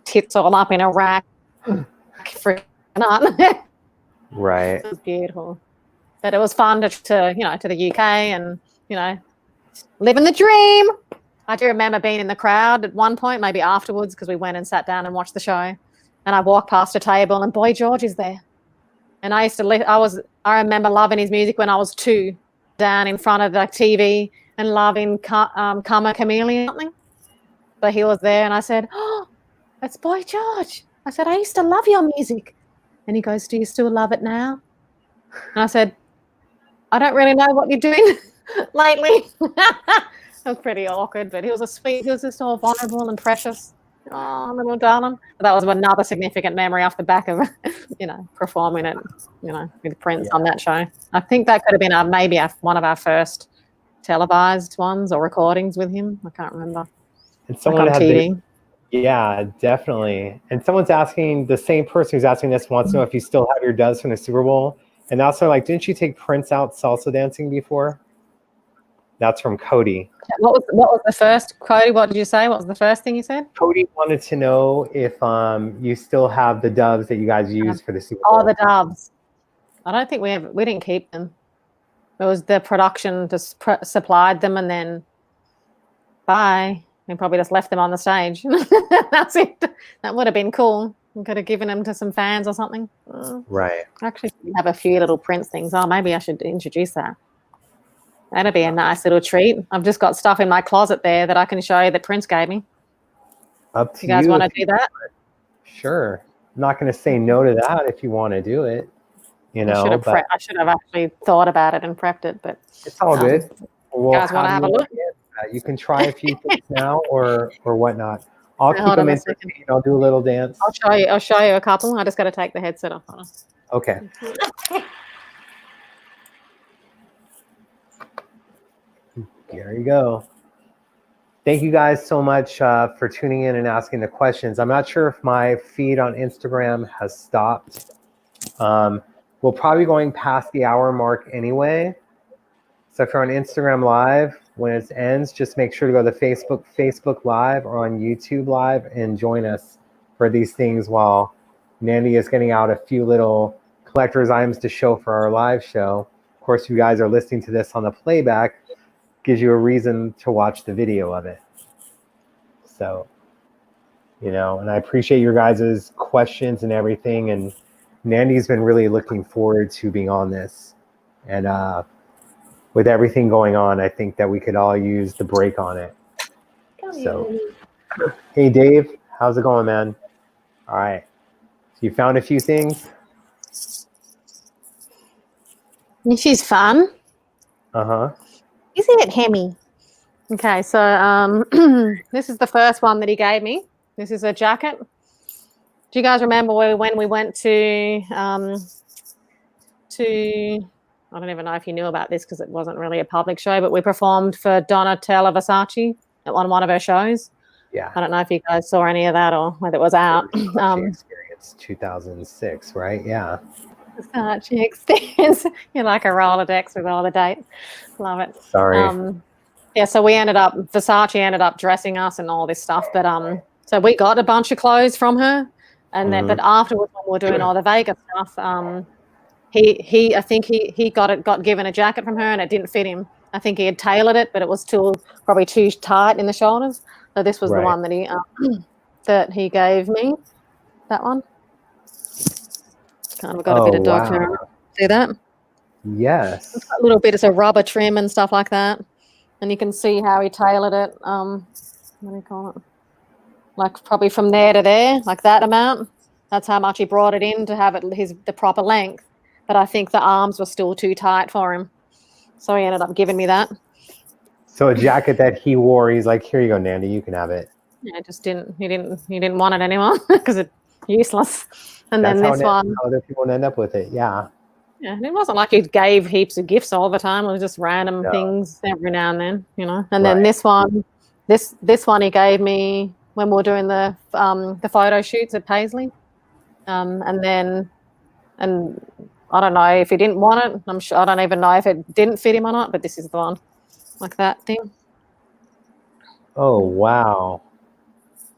tits all up in a rack. Freaking up. Right. It was beautiful. But it was fun to the UK and, living the dream. I do remember being in the crowd at one point, maybe afterwards, because we went and sat down and watched the show. And I walked past a table and Boy George is there. And I I remember loving his music when I was 2, down in front of the TV and loving Come a Chameleon or something. But he was there and I said, oh, it's Boy George. I said, I used to love your music. And he goes, do you still love it now? And I said, I don't really know what you're doing lately. It was pretty awkward, but he was just all vulnerable and precious. Oh, little darling. But that was another significant memory off the back of, performing it, with Prince on that show. I think that could have been maybe one of our first televised ones or recordings with him. I can't remember. And someone on TV. Yeah, definitely. And someone's asking, the same person who's asking this wants to know if you still have your doves from the Super Bowl. And also, didn't you take Prince out salsa dancing before? That's from Cody. What was the first, Cody? What did you say? What was the first thing you said? Cody wanted to know if you still have the doves that you guys used for the Super Bowl. Oh, the doves. I don't think we didn't keep them. It was the production just supplied them, and then bye. We probably just left them on the stage. That's it. That would have been cool. We could have given them to some fans or something. Right. Actually, we have a few little Prince things. Oh, maybe I should introduce that. That'd be a nice little treat. I've just got stuff in my closet there that I can show you that Prince gave me. Up to you. Guys want to do that? Sure. I'm not going to say no to that if you want to do it. I should have actually thought about it and prepped it, but it's all good. You guys want to have a look? You can try a few things now or whatnot. I'll keep them entertained. I'll do a little dance. I'll show you a couple. I just got to take the headset off. Okay. There you go. Thank you guys so much for tuning in and asking the questions. I'm not sure if my feed on Instagram has stopped. We'll probably be going past the hour mark anyway. So if you're on Instagram Live, when it ends, just make sure to go to Facebook Live or on YouTube Live and join us for these things while Nandy is getting out a few little collector's items to show for our live show. Of course, if you guys are listening to this on the playback, gives you a reason to watch the video of it. So, and I appreciate your guys' questions and everything. And Nandy's been really looking forward to being on this. And with everything going on, I think that we could all use the break on it. So, hey, Dave, how's it going, man? All right. So you found a few things? She's fun. Uh-huh. Is it Hemi? Okay, so this is the first one that he gave me. This is a jacket. Do you guys remember when we went to I don't even know if you knew about this because it wasn't really a public show, but we performed for Donatella Versace at one of her shows. Yeah. I don't know if you guys saw any of that or whether it was out. it's 2006, right? Yeah. Versace extends. You're like a Rolodex with all the dates. Love it. Sorry. Yeah, so Versace ended up dressing us and all this stuff. But so we got a bunch of clothes from her, and then but afterwards when we were doing all the Vegas stuff, I think he got given a jacket from her and it didn't fit him. I think he had tailored it, but it was still probably too tight in the shoulders. So this was the one that he gave me. That one. Kind of got a bit of dog fur. See that? Yes. It's got a little bit of a rubber trim and stuff like that. And you can see how he tailored it. What do you call it? Like probably from there to there, like that amount. That's how much he brought it in to have it the proper length. But I think the arms were still too tight for him. So he ended up giving me that. So a jacket that he wore, he's like, here you go, Nandy, you can have it. Yeah, he didn't want it anymore because it's useless. And That's then this one. How other people end up with it, yeah. Yeah, and it wasn't like he gave heaps of gifts all the time. It was just random things every now and then, you know. And then this one he gave me when we were doing the photo shoots at Paisley. And I don't know if he didn't want it. I'm sure I don't even know if it didn't fit him or not. But this is the one, like that thing. Oh wow!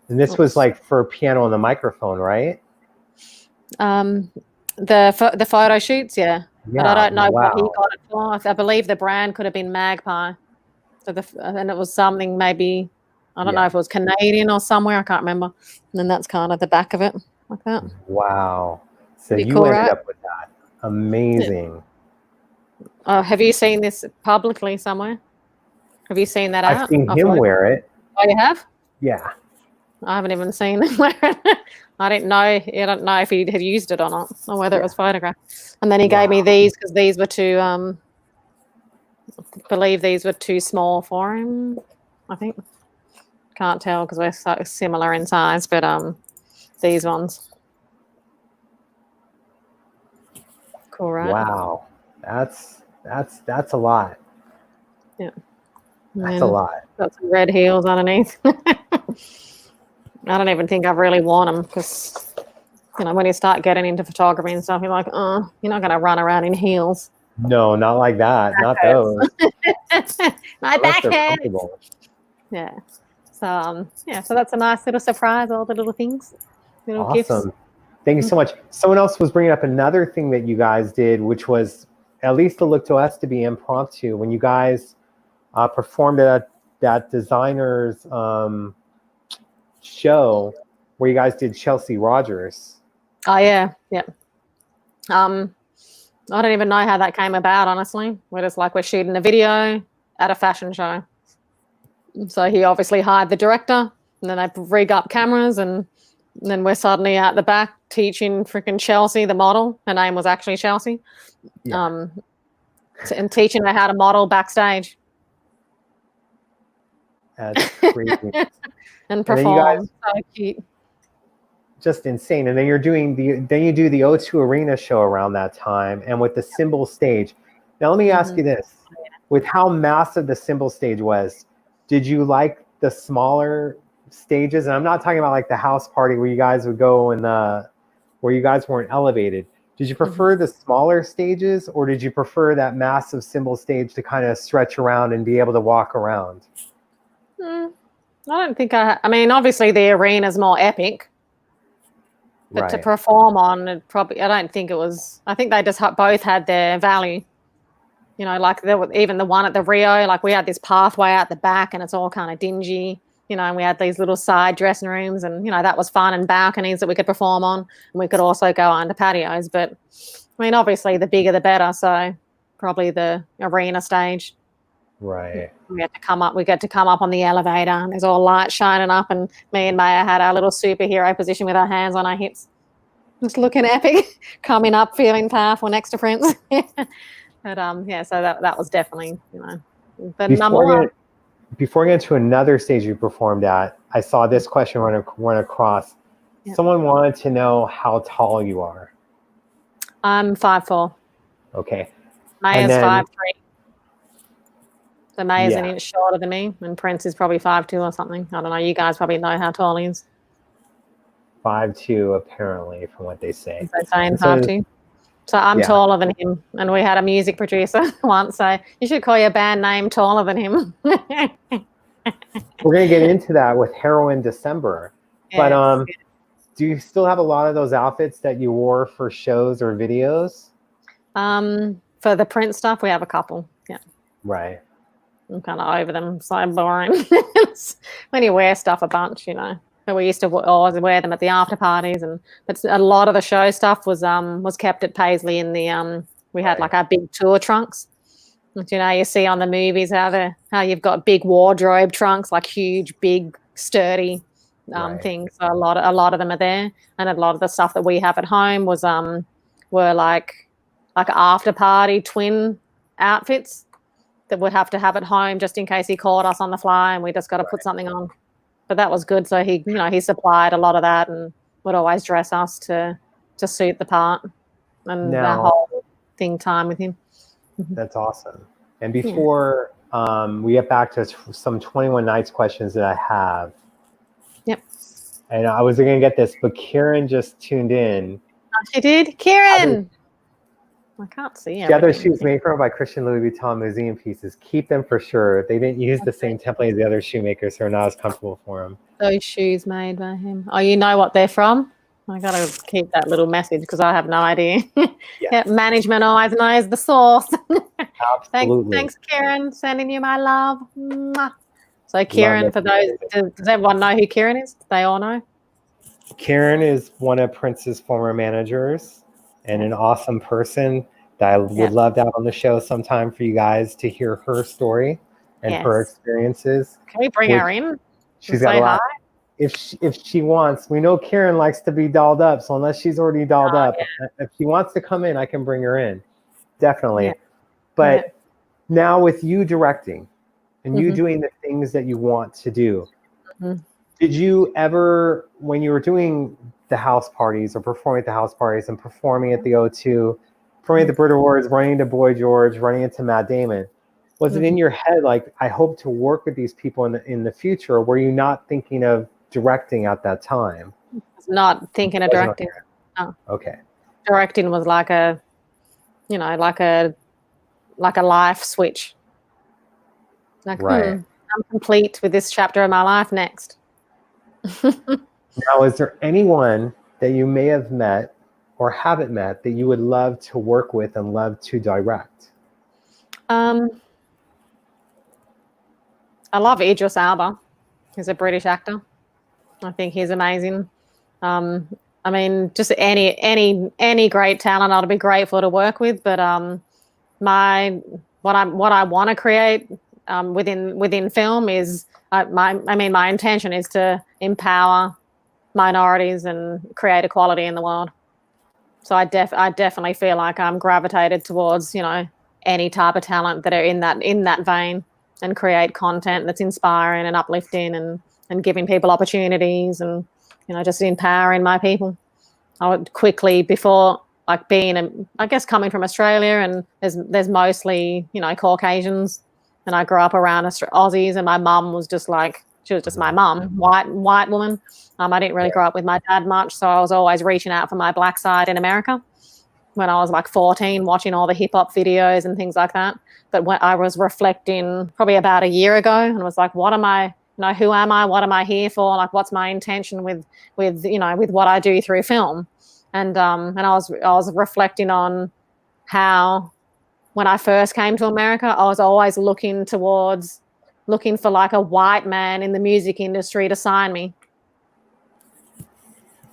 And this was like for piano and the microphone, right? The photo shoots, yeah. But I don't know what he got it for. I believe the brand could have been Magpie. So and it was something maybe, I don't know if it was Canadian or somewhere, I can't remember. And then that's kind of the back of it, like that. Wow. So Pretty you cool, ended right? up with that. Amazing. Have you seen this publicly somewhere? Have you seen that out? I've seen him wear it. Oh, you have? Yeah. I haven't even seen him wear it. I don't know if he had used it or not, or whether it was photographed. And then he gave me these because these were too, I believe these were too small for him, I think. Can't tell because we're so similar in size, but these ones. Cool, right? Wow. That's a lot. Yeah. That's a lot. Got some red heels underneath. I don't even think I really worn them because, you know, when you start getting into photography and stuff, you're like, oh, you're not going to run around in heels. No, not like that. Not those. My back hurts. Yeah. So that's a nice little surprise, all the little things, little gifts. Awesome. Thank you so much. Someone else was bringing up another thing that you guys did, which was, at least it looked to us to be impromptu, when you guys performed at that designer's show where you guys did Chelsea Rogers. Oh yeah. I don't even know how that came about, honestly. We're shooting a video at a fashion show. So he obviously hired the director, and then they rig up cameras, and then we're suddenly out the back teaching freaking Chelsea, the model. Her name was actually Chelsea. Yeah. And teaching her how to model backstage. That's crazy. And perform. So cute. Just insane. And then you do the O2 Arena show around that time, and with the Symbol stage. Now let me ask you this: with how massive the Symbol stage was, did you like the smaller stages? And I'm not talking about like the house party where you guys would go and where you guys weren't elevated. Did you prefer the smaller stages, or did you prefer that massive Symbol stage to kind of stretch around and be able to walk around? I don't think I mean, obviously the arena's more epic. But to perform on, I don't think it was. I think they just both had their value. You know, like even the one at the Rio, like we had this pathway out the back, and it's all kind of dingy. You know, and we had these little side dressing rooms, and you know that was fun, and balconies that we could perform on, and we could also go under patios. But I mean, obviously, the bigger the better. So probably the arena stage. Right. We get to come up on the elevator, and there's all lights shining up, and me and Maya had our little superhero position with our hands on our hips, just looking epic, coming up, feeling powerful next to friends. But so that was definitely, you know, the number one. Before we get to another stage you performed at, I saw this question run across. Yep. Someone wanted to know how tall you are. I'm 5'4". Okay. Maya's 5'3". So Maya's an inch shorter than me, and Prince is probably 5'2" or something. I don't know. You guys probably know how tall he is. 5'2", apparently, from what they say. Is that saying And so 5'2"? So I'm Yeah. taller than him, and we had a music producer once say, "You should call your band name Taller Than Him." We're gonna get into that with Heroin December. But Yes. do you still have a lot of those outfits that you wore for shows or videos? For the print stuff, we have a couple. Yeah. Right. I'm kind of over them. So boring. When you wear stuff a bunch, you know. But we used to always wear them at the after parties, and but a lot of the show stuff was kept at Paisley in the we had like our big tour trunks. But, you know, you see on the movies how you've got big wardrobe trunks, like huge, big, sturdy things. So a lot of them are there, and a lot of the stuff that we have at home were like after party twin outfits that we'd have to have at home just in case he caught us on the fly and we just got to put something on. But that was good. So he supplied a lot of that and would always dress us to suit the part and the whole time with him. That's awesome. And before we get back to some 21 Nights questions that I have. Yep. And I was going to get this, but Karen just tuned in. Oh, she did? Karen! I can't see The other shoes made for him by Christian Louis Vuitton museum pieces. Keep them for sure. They didn't use the same template as the other shoemakers, so they're not as comfortable for him. Those shoes made by him. Oh, you know what they're from? I got to keep that little message because I have no idea. Yeah, management always knows the source. Absolutely. Thanks, Karen. Sending you my love. Mwah. So Karen, for those, does everyone know who Karen is? Do they all know? Karen is one of Prince's former managers and an awesome person that I would love to have on the show sometime for you guys to hear her story and her experiences. Can we bring her in? She's got a lot. If she wants, we know Karen likes to be dolled up. So unless she's already dolled up, if she wants to come in, I can bring her in. Definitely. Yeah. But now with you directing and you doing the things that you want to do, did you ever, when you were doing the house parties or performing at the house parties and performing at the O2, performing at the Brit Awards, running into Boy George, running into Matt Damon, was it in your head like, I hope to work with these people in the future? Or were you not thinking of directing at that time? Not thinking of directing. No. Okay. Directing was like a life switch. Like, I'm complete with this chapter of my life next. Now, is there anyone that you may have met or haven't met that you would love to work with and love to direct? I love Idris Elba. He's a British actor. I think he's amazing. I mean, just any great talent I'd be grateful to work with. But what I want to create within film is my intention is to empower minorities and create equality in the world. So I definitely feel like I'm gravitated towards any type of talent that are in that vein and create content that's inspiring and uplifting and giving people opportunities and just empowering my people. I would quickly, before like I guess coming from Australia and there's mostly Caucasians, and I grew up around Aussies, and my mum was just like, she was just my mum, white woman. I didn't really grow up with my dad much, so I was always reaching out for my black side in America when I was like 14, watching all the hip hop videos and things like that. But when I was reflecting probably about a year ago and was like, what am I, who am I? What am I here for? Like, what's my intention with what I do through film? And I was reflecting on how when I first came to America, I was always looking for like a white man in the music industry to sign me.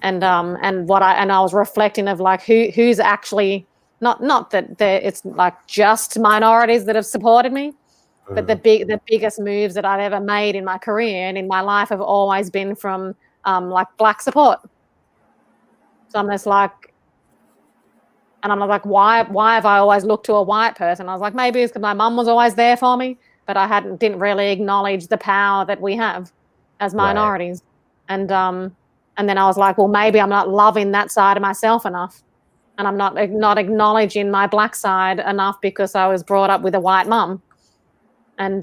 And I was reflecting of like who's actually not that it's like just minorities that have supported me, but the biggest moves that I've ever made in my career and in my life have always been from like black support. So I'm just like, and I'm like, why have I always looked to a white person? I was like, maybe it's because my mum was always there for me, but I didn't really acknowledge the power that we have as minorities. Right. And then I was like, well, maybe I'm not loving that side of myself enough. And I'm not acknowledging my black side enough because I was brought up with a white mum. And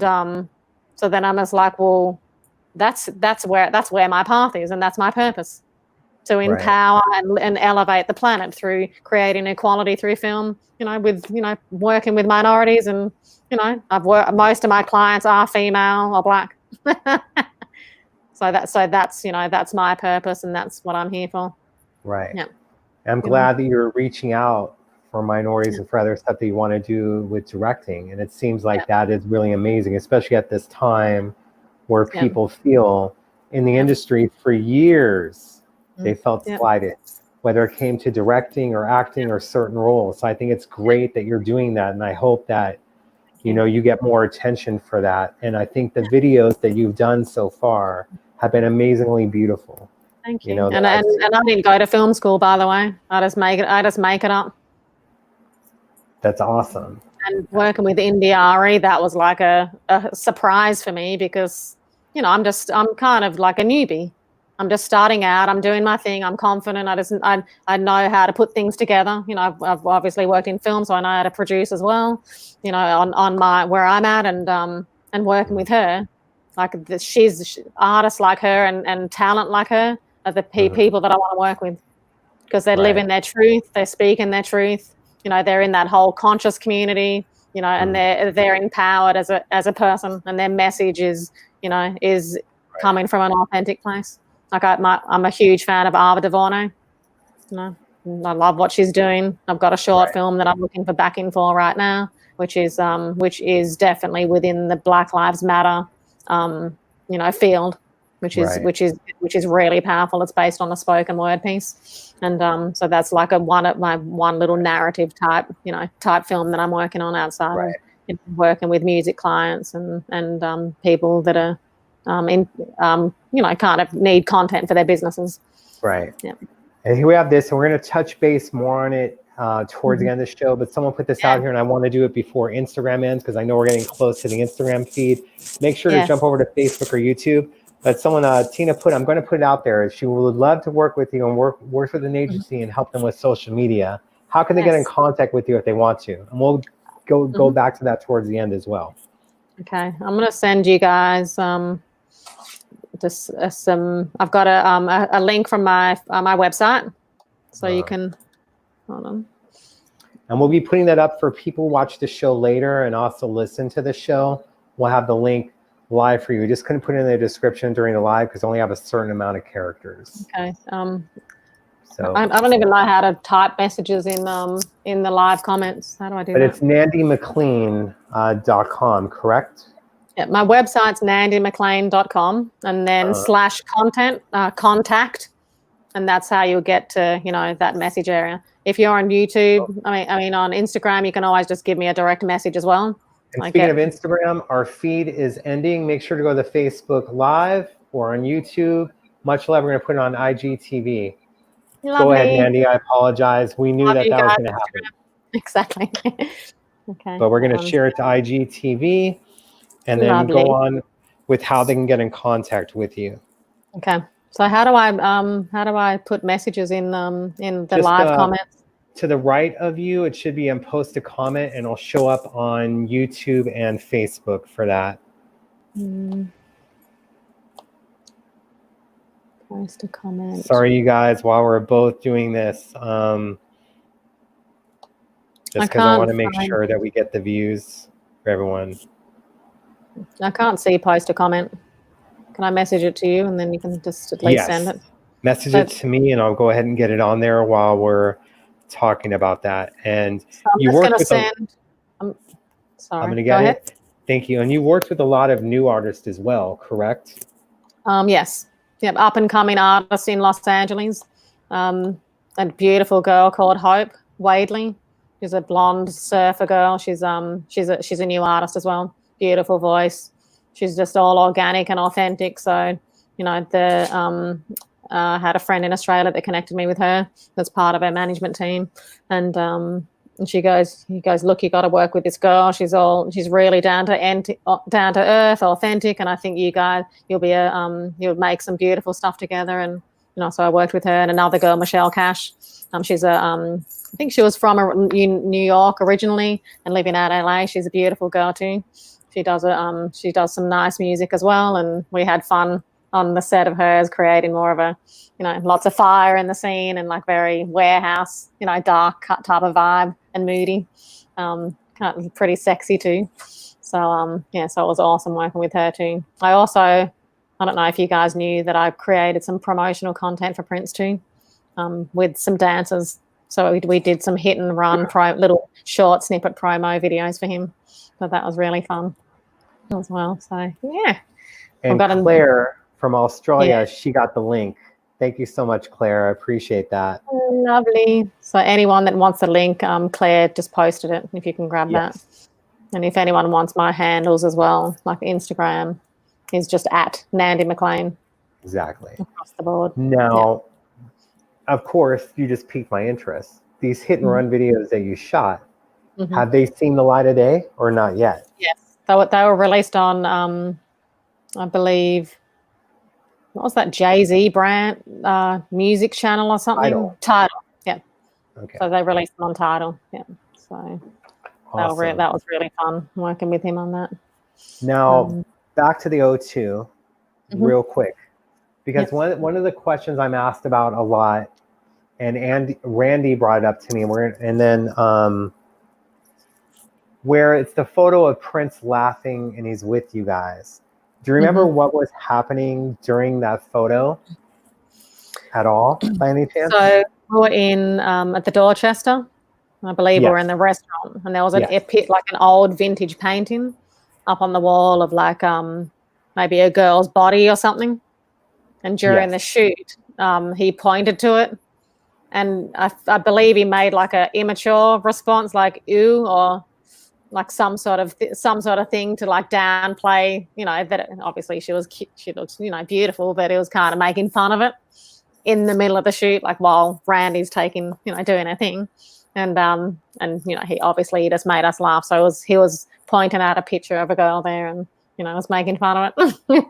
so then I'm just like, well, that's where my path is and that's my purpose. to empower and elevate the planet through creating equality through film, with, working with minorities. And, most of my clients are female or black. So that's my purpose, and that's what I'm here for. Right. Yeah. I'm glad that you're reaching out for minorities and for other stuff that you want to do with directing. And it seems like that is really amazing, especially at this time where people feel in the industry for years, they felt slighted, whether it came to directing or acting or certain roles. So I think it's great that you're doing that. And I hope that, you get more attention for that. And I think the videos that you've done so far have been amazingly beautiful. Thank you. And I didn't go to film school, by the way. I just make it up. That's awesome. And working with India.Arie, that was like a surprise for me because, I'm kind of like a newbie. I'm just starting out. I'm doing my thing. I'm confident. I know how to put things together. I've obviously worked in film, so I know how to produce as well. On my where I'm at, and working with her, like she's artists like her and talent like her are the people that I want to work with, because they live in their truth. They speak in their truth. They're in that whole conscious community. And they're empowered as a person, and their message is coming from an authentic place. Like I'm a huge fan of Ava DuVernay. I love what she's doing. I've got a short film that I'm looking for backing for right now, which is definitely within the Black Lives Matter, field, which is really powerful. It's based on a spoken word piece, and so that's like one little narrative type film that I'm working on outside of working with music clients and people that are kind of need content for their businesses. Right. Yeah. And here we have this, and we're going to touch base more on it towards the end of the show, but someone put this out here, and I want to do it before Instagram ends, because I know we're getting close to the Instagram feed. Make sure to jump over to Facebook or YouTube. But someone, Tina I'm going to put it out there. She would love to work with you and work with an agency and help them with social media. How can they get in contact with you if they want to? And we'll go back to that towards the end as well. Okay. I'm going to send you guys just I've got a link from my website, so you can hold on. And we'll be putting that up for people who watch the show later and also listen to the show. We'll have the link live for you. We just couldn't put it in the description during the live because I only have a certain amount of characters. Okay. So I don't even know how to type messages in the live comments. How do I do that? But it's nandymcclean.com, correct? Yeah, my website's nandymcclean.com, and then /contact, and that's how you'll get to that message area. If you're on YouTube, I mean on Instagram, you can always just give me a direct message as well. And speaking of Instagram, our feed is ending. Make sure to go to Facebook Live or on YouTube. Much love. We're going to put it on IGTV. Go ahead, Mandy. I apologize. We knew that was going to happen. Exactly. Okay. But we're going to share it to IGTV. And then go on with how they can get in contact with you. Okay. So how do I put messages in the live comments? To the right of you, it should be in post a comment, and it'll show up on YouTube and Facebook for that. Post a comment. Sorry, you guys, while we're both doing this, just because I want to make sure that we get the views for everyone. I can't see post a comment. Can I message it to you, and then you can just at least send it? Message it to me, and I'll go ahead and get it on there while we're talking about that. And so you worked with I'm going to get it. Thank you. And you worked with a lot of new artists as well, correct? Yes. Yep. Up and coming artists in Los Angeles. A beautiful girl called Hope Wadley. She's a blonde surfer girl. She's a new artist as well. Beautiful voice. She's just all organic and authentic. So, had a friend in Australia that connected me with her. That's part of her management team. And he goes, look, you got to work with this girl. She's really down to earth, authentic. And I think you'll make some beautiful stuff together. And, so I worked with her and another girl, Michelle Cash. She's I think she was from New York originally and living out LA. She's a beautiful girl too. She does some nice music as well, and we had fun, on the set of hers, creating more of a, lots of fire in the scene and like very warehouse, dark type of vibe and moody. Kind of pretty sexy too. So so it was awesome working with her too. I don't know if you guys knew that I created some promotional content for Prince too, with some dancers. So we did some hit and run little short snippet promo videos for him. So that was really fun as well. So yeah. And Claire from Australia, she got the link. Thank you so much, Claire. I appreciate that. Lovely. So anyone that wants the link, Claire just posted it, if you can grab that. And if anyone wants my handles as well, like Instagram is just at Nandy McClean. Exactly. Across the board. Now, of course, you just piqued my interest. These hit and run videos that you shot, have they seen the light of day or not yet? Yes. They were released on, I believe, what was that, Jay-Z brand music channel or something? Tidal. Yeah. Okay. So they released them on Tidal. Yeah. So awesome. that was really fun working with him on that. Now, back to the O2 real quick, because one of the questions I'm asked about a lot, and Randy brought it up to me, and then where it's the photo of Prince laughing and he's with you guys. Do you remember what was happening during that photo at all, by any chance? So we were in at the Dorchester, I believe. We were in the restaurant, and there was like an old vintage painting up on the wall of like maybe a girl's body or something. And during the shoot, he pointed to it, and I believe he made like an immature response, like "ew" or like some sort of thing to like downplay, that obviously she looks, beautiful, but it was kind of making fun of it in the middle of the shoot, like while Randy's doing her thing, and he obviously just made us laugh. So he was pointing out a picture of a girl there, and was making fun of it.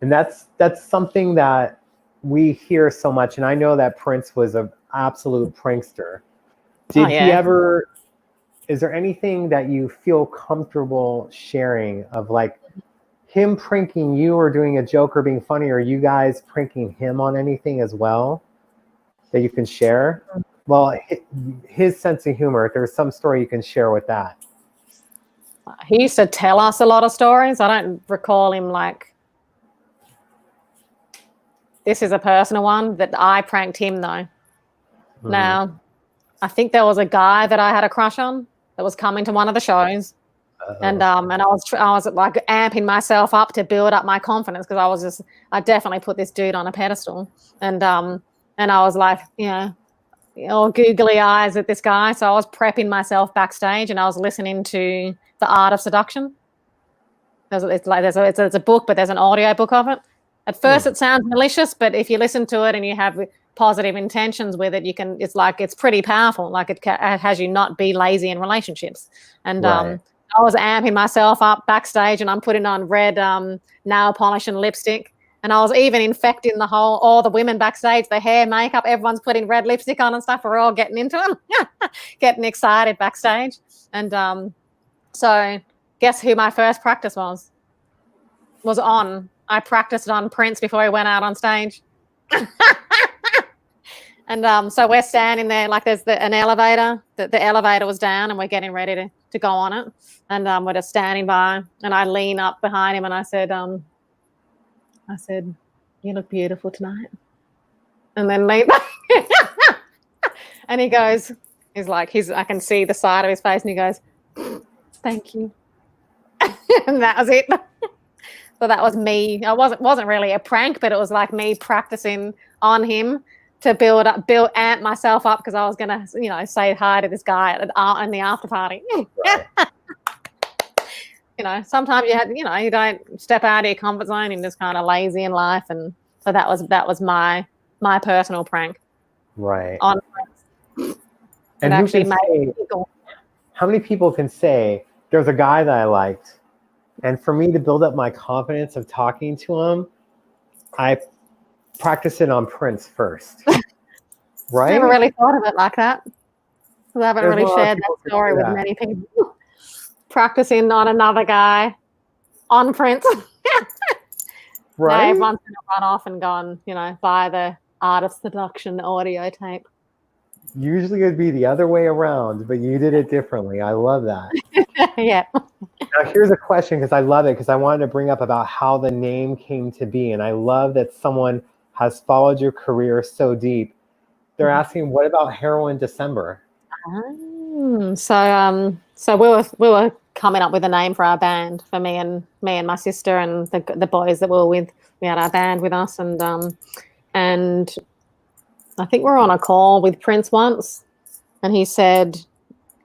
And that's something that we hear so much, and I know that Prince was an absolute prankster. Did he ever? Is there anything that you feel comfortable sharing of like him pranking you or doing a joke or being funny, or you guys pranking him on anything as well that you can share? Well, his sense of humor, if there's some story you can share with that. He used to tell us a lot of stories. I don't recall him like, this is a personal one that I pranked him though. Now, I think there was a guy that I had a crush on that was coming to one of the shows, and I was like amping myself up to build up my confidence, because I definitely put this dude on a pedestal, and I was like, all googly eyes at this guy. So I was prepping myself backstage, and I was listening to The Art of Seduction. It's a book, but there's an audio book of it. At first, it sounds malicious, but if you listen to it and you have positive intentions with it, it's pretty powerful. Like it has you not be lazy in relationships. And I was amping myself up backstage, and I'm putting on red nail polish and lipstick. And I was even infecting all the women backstage, the hair, makeup, everyone's putting red lipstick on and stuff. We're all getting into it, getting excited backstage. And so guess who my first practice was on? I practiced on Prince before he went out on stage. And so we're standing there, like there's an elevator. The elevator was down, and we're getting ready to go on it. And we're just standing by, and I lean up behind him, and I said, "You look beautiful tonight." And then lean back. And he goes, I can see the side of his face, and he goes, "Thank you." And that was it. So that was me. It wasn't really a prank, but it was like me practicing on him to amp myself up, because I was gonna, say hi to this guy in the after party. Right. Sometimes you don't step out of your comfort zone and just kind of lazy in life, and so that was my personal prank. Right. On and how many people can say there's a guy that I liked, and for me to build up my confidence of talking to him, I practice it on Prince first. Right? I never really thought of it like that. I haven't really shared that story with many people. Practicing on another guy on Prince. No, right? everyone's going to run off and gone, buy the artist seduction audio tape. Usually it'd be the other way around, but you did it differently. I love that. Yeah. Now here's a question, because I love it, because I wanted to bring up about how the name came to be. And I love that someone has followed your career so deep. They're asking, what about Heroin December? So we were coming up with a name for our band, for me and my sister and the boys that we were with. We had our band with us, and I think we were on a call with Prince once, and he said,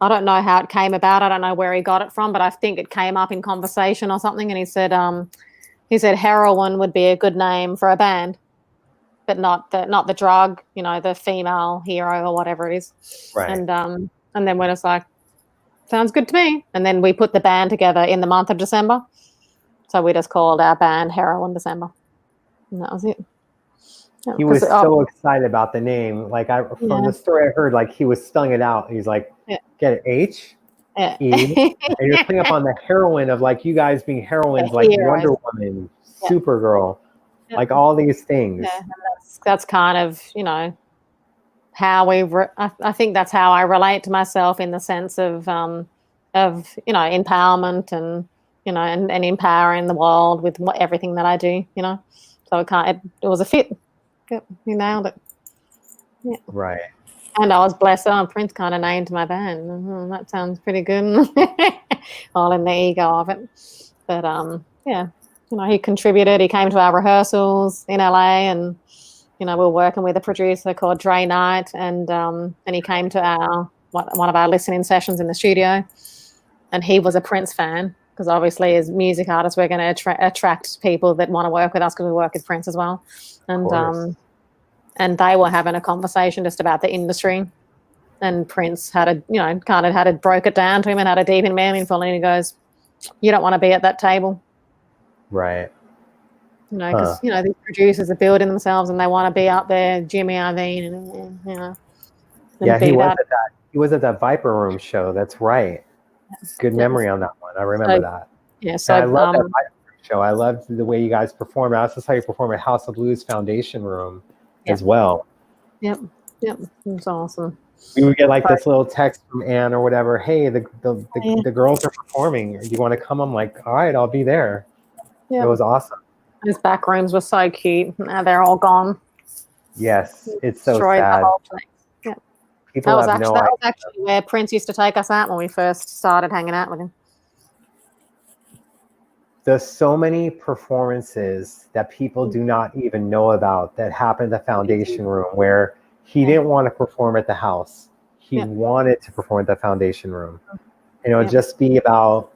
I don't know how it came about. I don't know where he got it from, but I think it came up in conversation or something. And he said heroin would be a good name for a band, but not the drug, the female hero or whatever it is. Right. And then we're just like, sounds good to me. And then we put the band together in the month of December. So we just called our band Heroin December. And that was it. Yeah, he was so excited about the name. Like from the story I heard, like he was spelling it out. He's like, get it, H, E. And you're putting up on the heroine of like you guys being heroines, like heroes. Wonder Woman, Supergirl, like all these things. Yeah, that's kind of, how I think that's how I relate to myself, in the sense of empowerment and and empowering the world with everything that I do. So it was a fit. Yep, you nailed it. Yeah. Right. And I was blessed. Prince kind of named my band. That sounds pretty good. All in the ego of it. But he contributed. He came to our rehearsals in LA, and we were working with a producer called Dre Knight, and he came to one of our listening sessions in the studio, and he was a Prince fan, because obviously as music artists we're going to attract people that want to work with us, because we work with Prince as well. And they were having a conversation just about the industry, and Prince had broke it down to him and had a deep and meaningful, and he goes, you don't want to be at that table. Right. Because these producers are building themselves and they want to be up there, Jimmy Iovine, and yeah, he was at that Viper Room show. That's right. Good memory on that one. I remember that. Yeah, so I love that Viper Room show. I loved the way you guys performed. I also saw you perform at House of Blues Foundation Room as well. Yep, it's awesome. We would get like this little text from Ann or whatever. Hey, the girls are performing. Do you want to come? I'm like, all right, I'll be there. It was awesome. Those back rooms were so cute. Now they're all gone. Yes, it's so sad. The whole place. Yeah. That was actually where Prince used to take us out when we first started hanging out with him. There's so many performances that people do not even know about that happened at the Foundation Room, where he didn't want to perform at the house. He wanted to perform at the Foundation Room. And it would just be about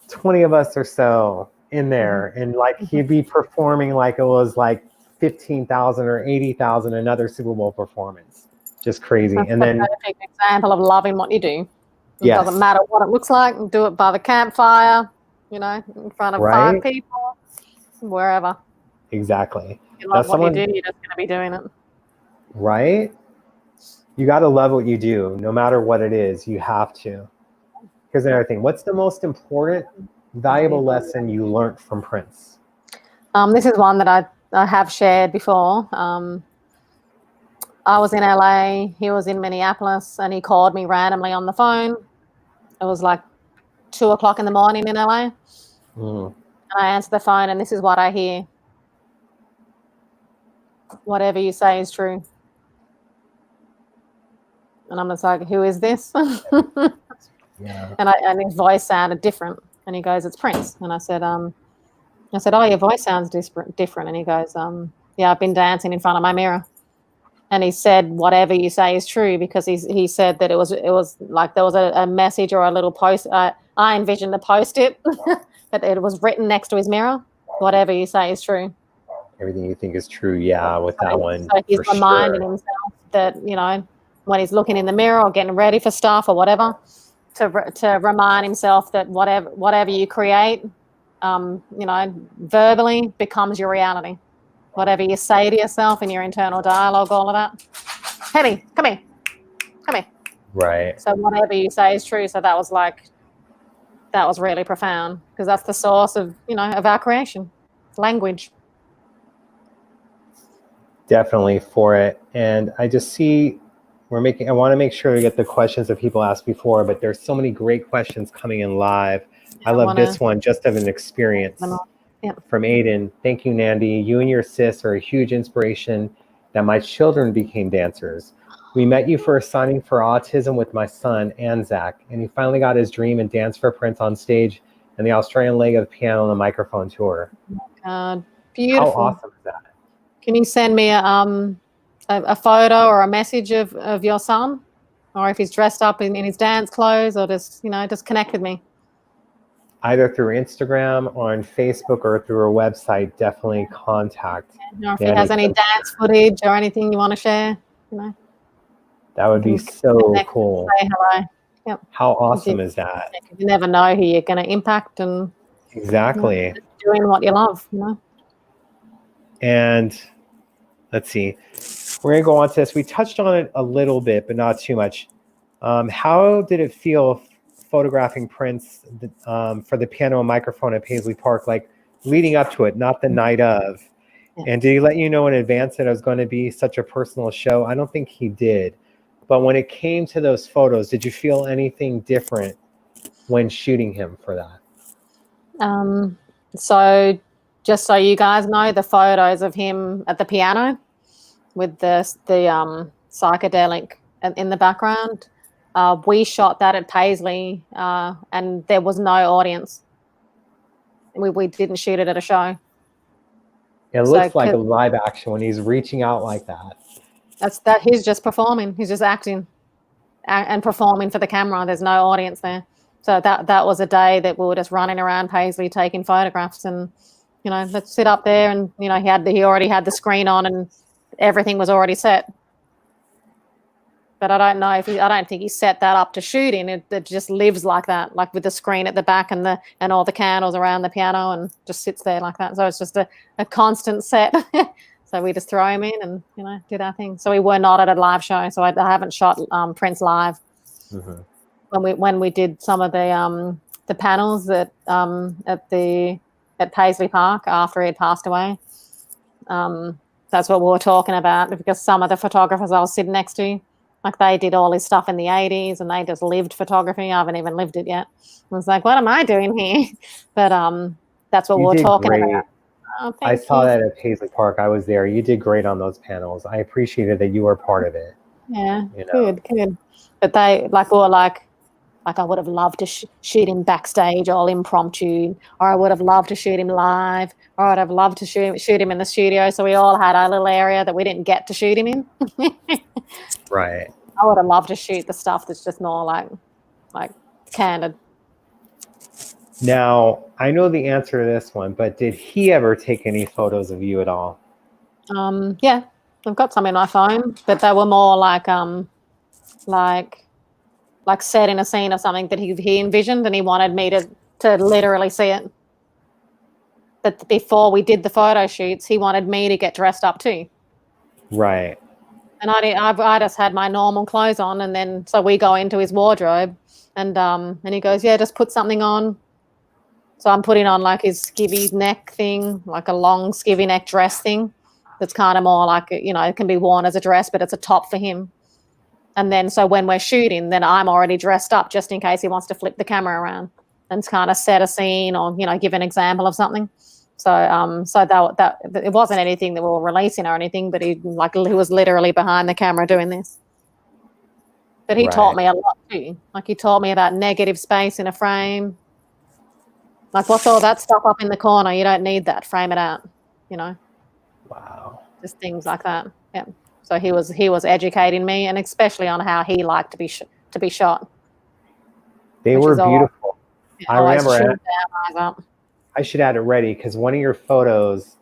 20 of us or so in there, and like he'd be performing like it was like 15,000 or 80,000 another Super Bowl performance. Just crazy. That's and then a perfect example of loving what you do. It doesn't matter what it looks like. Do it by the campfire, in front of 5 people, wherever. Exactly. You love what you do, you're just going to be doing it. Right? You got to love what you do, no matter what it is. You have to. Here's another thing. What's the most important, valuable lesson you learned from Prince? This is one that I have shared before. I was in LA, he was in Minneapolis, and he called me randomly on the phone. It was like 2:00 in the morning in LA. And I answered the phone, and this is what I hear. Whatever you say is true. And I'm just like, who is this? And his voice sounded different. And he goes, it's Prince. And I said, oh, your voice sounds different. And he goes, I've been dancing in front of my mirror. And he said, whatever you say is true, because he said that it was like there was a message or a little post. I envisioned the post-it that it was written next to his mirror. Whatever you say is true. Everything you think is true, with that one. So he's reminding himself that, when he's looking in the mirror or getting ready for stuff or whatever, to remind himself that whatever you create, verbally becomes your reality. Whatever you say to yourself in your internal dialogue, all of that. Henny, come here. Right. So whatever you say is true. So that was really profound, because that's the source of, of our creation. language. Definitely for it. And I just see I want to make sure to get the questions that people asked before, but there's so many great questions coming in live. I love this one, just of an experience from Aiden. Thank you, Nandy. You and your sis are a huge inspiration that my children became dancers. We met you for a signing for autism with my son, Anzac, and he finally got his dream and danced for Prince on stage and the Australian leg of the piano and the microphone tour. Beautiful. How awesome is that? Can you send me a photo or a message of your son, or if he's dressed up in his dance clothes, or just connect with me? Either through Instagram or on Facebook or through our website, definitely contact. Or if he has any dance footage or anything you want to share, That would be so cool. Say hello. Yep. How awesome is that? You never know who you're going to impact, and exactly doing what you love, And let's see, we're gonna go on to this. We touched on it a little bit, but not too much. How did it feel photographing Prince for the piano and microphone at Paisley Park, like leading up to it, not the night of? And did he let you know in advance that it was going to be such a personal show? I don't think he did. But when it came to those photos, did you feel anything different when shooting him for that? So just so you guys know, the photos of him at the piano with the psychedelic in the background, we shot that at Paisley, and there was no audience. We didn't shoot it at a show. It looks like a live action when he's reaching out like that. He's just performing. He's just acting and performing for the camera. There's no audience there. So that was a day that we were just running around Paisley taking photographs, and let's sit up there, and he already had the screen on and everything was already set. But I don't think he set that up to shooting. It just lives like that, like with the screen at the back and all the candles around the piano, and just sits there like that. So it's just a constant set. So we just throw him in and did our thing. So we were not at a live show. So I haven't shot Prince live. Mm-hmm. When we did some of the panels at Paisley Park after he had passed away. That's what we were talking about, because some of the photographers I was sitting next to, like, they did all this stuff in the 80s and they just lived photography. I haven't even lived it yet. I was like, what am I doing here? But that's what we were talking about. Oh, I saw that at Paisley Park. I was there. You did great on those panels. I appreciated that you were part of it. Yeah, good. But they I would have loved to shoot him backstage, all impromptu, or I would have loved to shoot him live, or I'd have loved to shoot him in the studio. So we all had our little area that we didn't get to shoot him in. Right. I would have loved to shoot the stuff that's just more like candid. Now, I know the answer to this one, but did he ever take any photos of you at all? Yeah, I've got some in my phone, but they were more like set in a scene of something that he envisioned, and he wanted me to literally see it. But before we did the photo shoots, he wanted me to get dressed up too. Right. And I just had my normal clothes on, and then so we go into his wardrobe, and he goes, yeah, just put something on. So I'm putting on like his skivvy neck thing, like a long skivvy neck dress thing that's kind of more like, it can be worn as a dress, but it's a top for him. And then so when we're shooting, then I'm already dressed up just in case he wants to flip the camera around and kind of set a scene or, give an example of something. So that it wasn't anything that we were releasing or anything, but he was literally behind the camera doing this. But he taught me a lot too. Like, he taught me about negative space in a frame. Like, what's all that stuff up in the corner? You don't need that. Frame it out, Wow. Just things like that. Yeah. So he was educating me, and especially on how he liked to be shot. They were beautiful. I remember. I should add it ready, because one of your photos,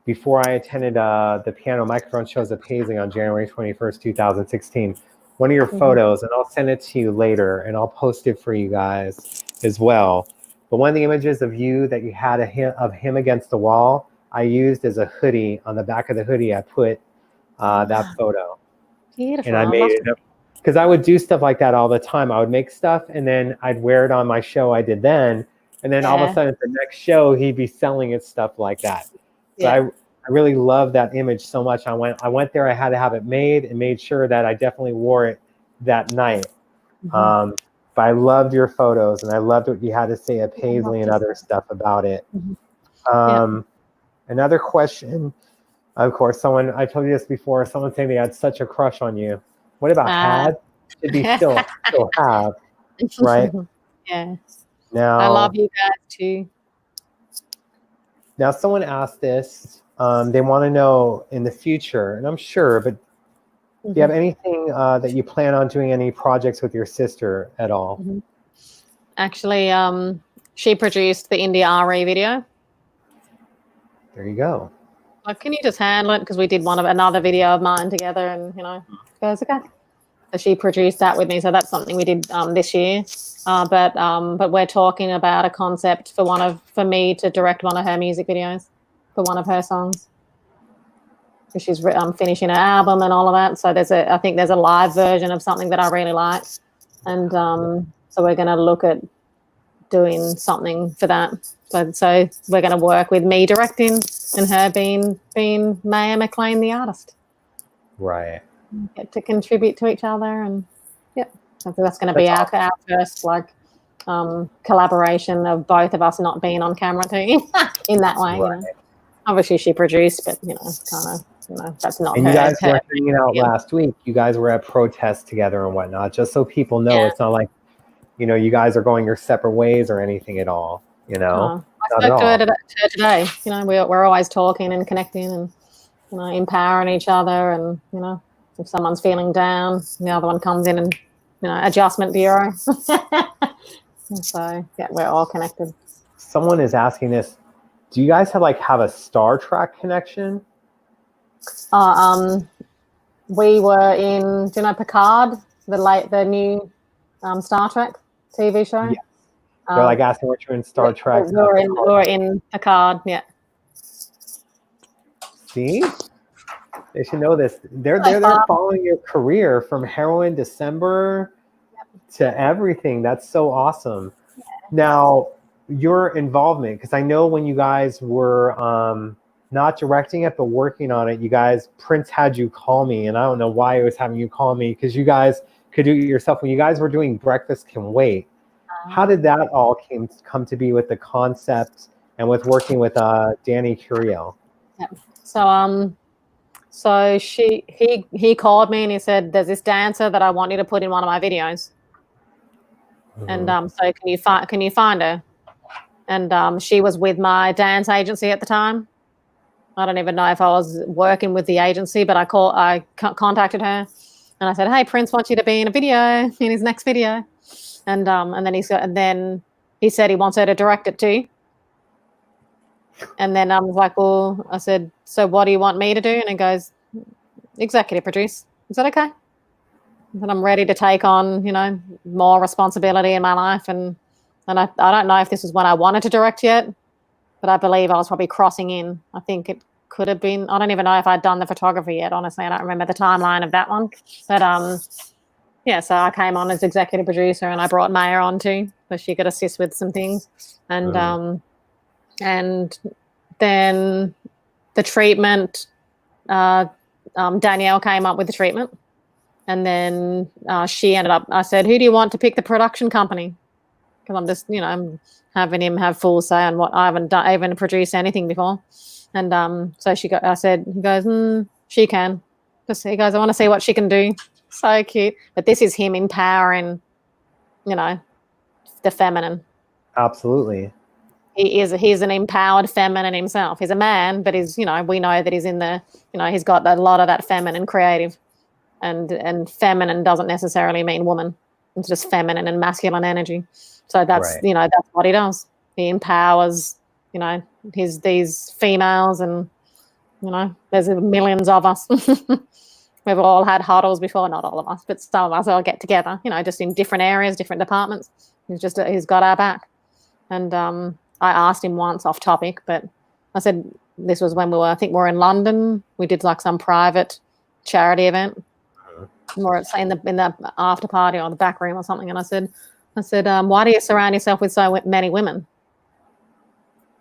before I attended the piano microphone shows at Paisley on January 21st, 2016, one of your photos, and I'll send it to you later, and I'll post it for you guys as well. But one of the images of you that you had of him against the wall, I used as a hoodie. On the back of the hoodie, I put that photo. Beautiful. And I made it up, because I would do stuff like that all the time. I would make stuff, and then I'd wear it on my show I did then. And then all of a sudden at the next show, he'd be selling his stuff like that. I really love that image so much. I went there. I had to have it made and made sure that I definitely wore it that night. Mhm. But I loved your photos, and I loved what you had to say of Paisley and other stuff about it. Mhm. Another question, of course, I told you this before, someone saying they had such a crush on you. What about had? Should be still have, right? Yeah. I love Now, you guys too. now someone asked this. They want to know in the future, and I'm sure, but do you have anything that you plan on doing, any projects with your sister at all? Actually, she produced the India.Arie video. There you go. Like, can you just handle it? Because we did another video of mine together, and she goes, okay. So she produced that with me. So that's something we did this year. But we're talking about a concept for me to direct one of her music videos for one of her songs. So she's finishing her album and all of that. So I think there's a live version of something that I really like, and so we're going to look at doing something for that. So we're going to work with me directing and her being Mclean, the artist. Right. Get to contribute to each other, and I think that's going to be our first collaboration of both of us not being on camera too, in that way. Right. Obviously she produced, but that's not. And her, you guys her, were hanging out last week. You guys were at protests together and whatnot. Just so people know, it's not like you guys are going your separate ways or anything at all. I not spoke at all. to her today. We're always talking and connecting and empowering each other, and if someone's feeling down, the other one comes in and adjustment bureau. So we're all connected. Someone is asking this. Do you guys have a Star Trek connection? We were in, do you know Picard, the new Star Trek TV show? Yeah. They're asking what you're in Star Trek. We're in Picard, yeah. See? They should know this. They're following your career from Heroin December to everything. That's so awesome. Now, your involvement, because I know when you guys were not directing it, but working on it, Prince had you call me, and I don't know why he was having you call me, because you guys could do it yourself. When you guys were doing Breakfast Can Wait, how did that all come to be with the concept and with working with Danny Curiel? Yeah. So he called me and he said, "There's this dancer that I want you to put in one of my videos." And so can you find her? And she was with my dance agency at the time. I don't even know if I was working with the agency, but I contacted her and I said, "Hey, Prince wants you to be in a video, in his next video." And then he said he wants her to direct it too. And then I was like, well, I said, "So what do you want me to do?" And he goes, "Executive produce." Is that okay? And I'm ready to take on, more responsibility in my life. And I don't know if this was when I wanted to direct yet, but I believe I was probably crossing in. I think it could have been. I don't even know if I'd done the photography yet. Honestly, I don't remember the timeline of that one. But so I came on as executive producer, and I brought Maya on too, so she could assist with some things. And then the treatment. Danielle came up with the treatment, and then she ended up. I said, "Who do you want to pick the production company?" Because I'm just, I'm having him have full say on what I haven't even produced anything before. And so he goes, she can. He goes, "I want to see what she can do." So cute. But this is him empowering, the feminine. Absolutely. He's an empowered feminine himself. He's a man, but we know that he's in the, he's got a lot of that feminine creative, and feminine doesn't necessarily mean woman. It's just feminine and masculine energy. So that's, that's what he does. He empowers, these females, and, there's millions of us. We've all had huddles before, not all of us, but some of us all get together, just in different areas, different departments. He's got our back. And I asked him once off topic, but I said, this was when I think we were in London. We did some private charity event. Or it's in the after party or the back room or something. And I said, why do you surround yourself with so many women?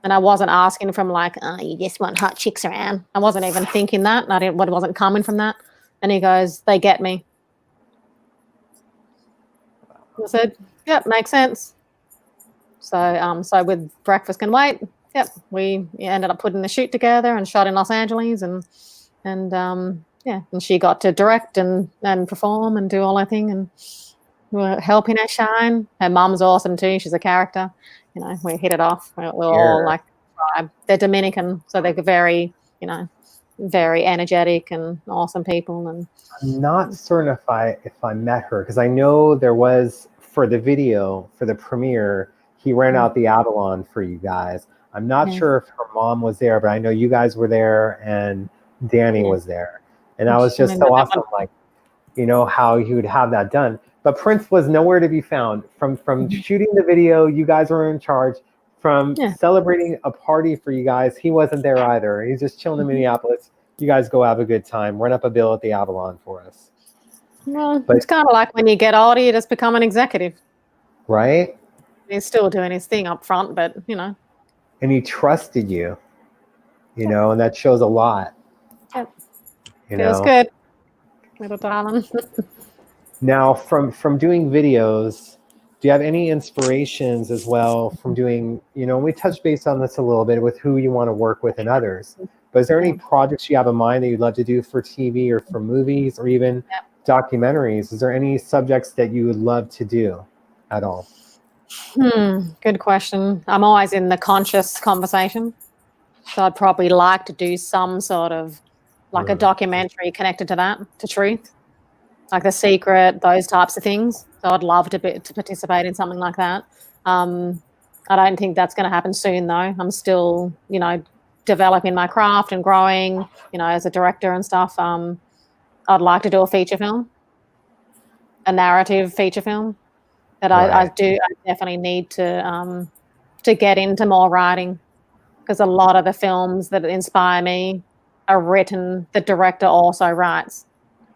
And I wasn't asking from like, oh, you just want hot chicks around. I wasn't even thinking that. It wasn't coming from that. And he goes, they get me. I said, yep, makes sense. So with Breakfast Can Wait, yep, we ended up putting the shoot together and shot in Los Angeles, and and she got to direct and perform and do all her thing, and we were helping her shine. Her mum's awesome too. She's a character. You know, we hit it off. We're all like tribe. They're Dominican, so they're very, very energetic and awesome people. And I'm not certain if I met her, because I know there was, for the video, for the premiere, he ran out the Avalon for you guys. I'm not sure if her mom was there, but I know you guys were there and Danny was there. And that was just so awesome, like, how he would have that done. But Prince was nowhere to be found. From shooting the video, you guys were in charge. From celebrating a party for you guys, he wasn't there either. He's just chilling in Minneapolis. You guys go have a good time. Run up a bill at the Avalon for us. Well, it's kind of like when you get older, you just become an executive. Right? He's still doing his thing up front, but, And he trusted you, and that shows a lot. Yep. Feels good, little darling. Now, from doing videos, do you have any inspirations as well from doing, we touched base on this a little bit with who you want to work with and others, but is there any projects you have in mind that you'd love to do for TV or for movies or even documentaries? Is there any subjects that you would love to do at all? Good question. I'm always in the conscious conversation. So I'd probably like to do some sort of like a documentary connected to that, to truth, like The Secret, those types of things. So I'd love to participate in something like that. I don't think that's going to happen soon, though. I'm still, developing my craft and growing, as a director and stuff. I'd like to do a feature film, a narrative feature film. But I definitely need to get into more writing, because a lot of the films that inspire me are written, the director also writes.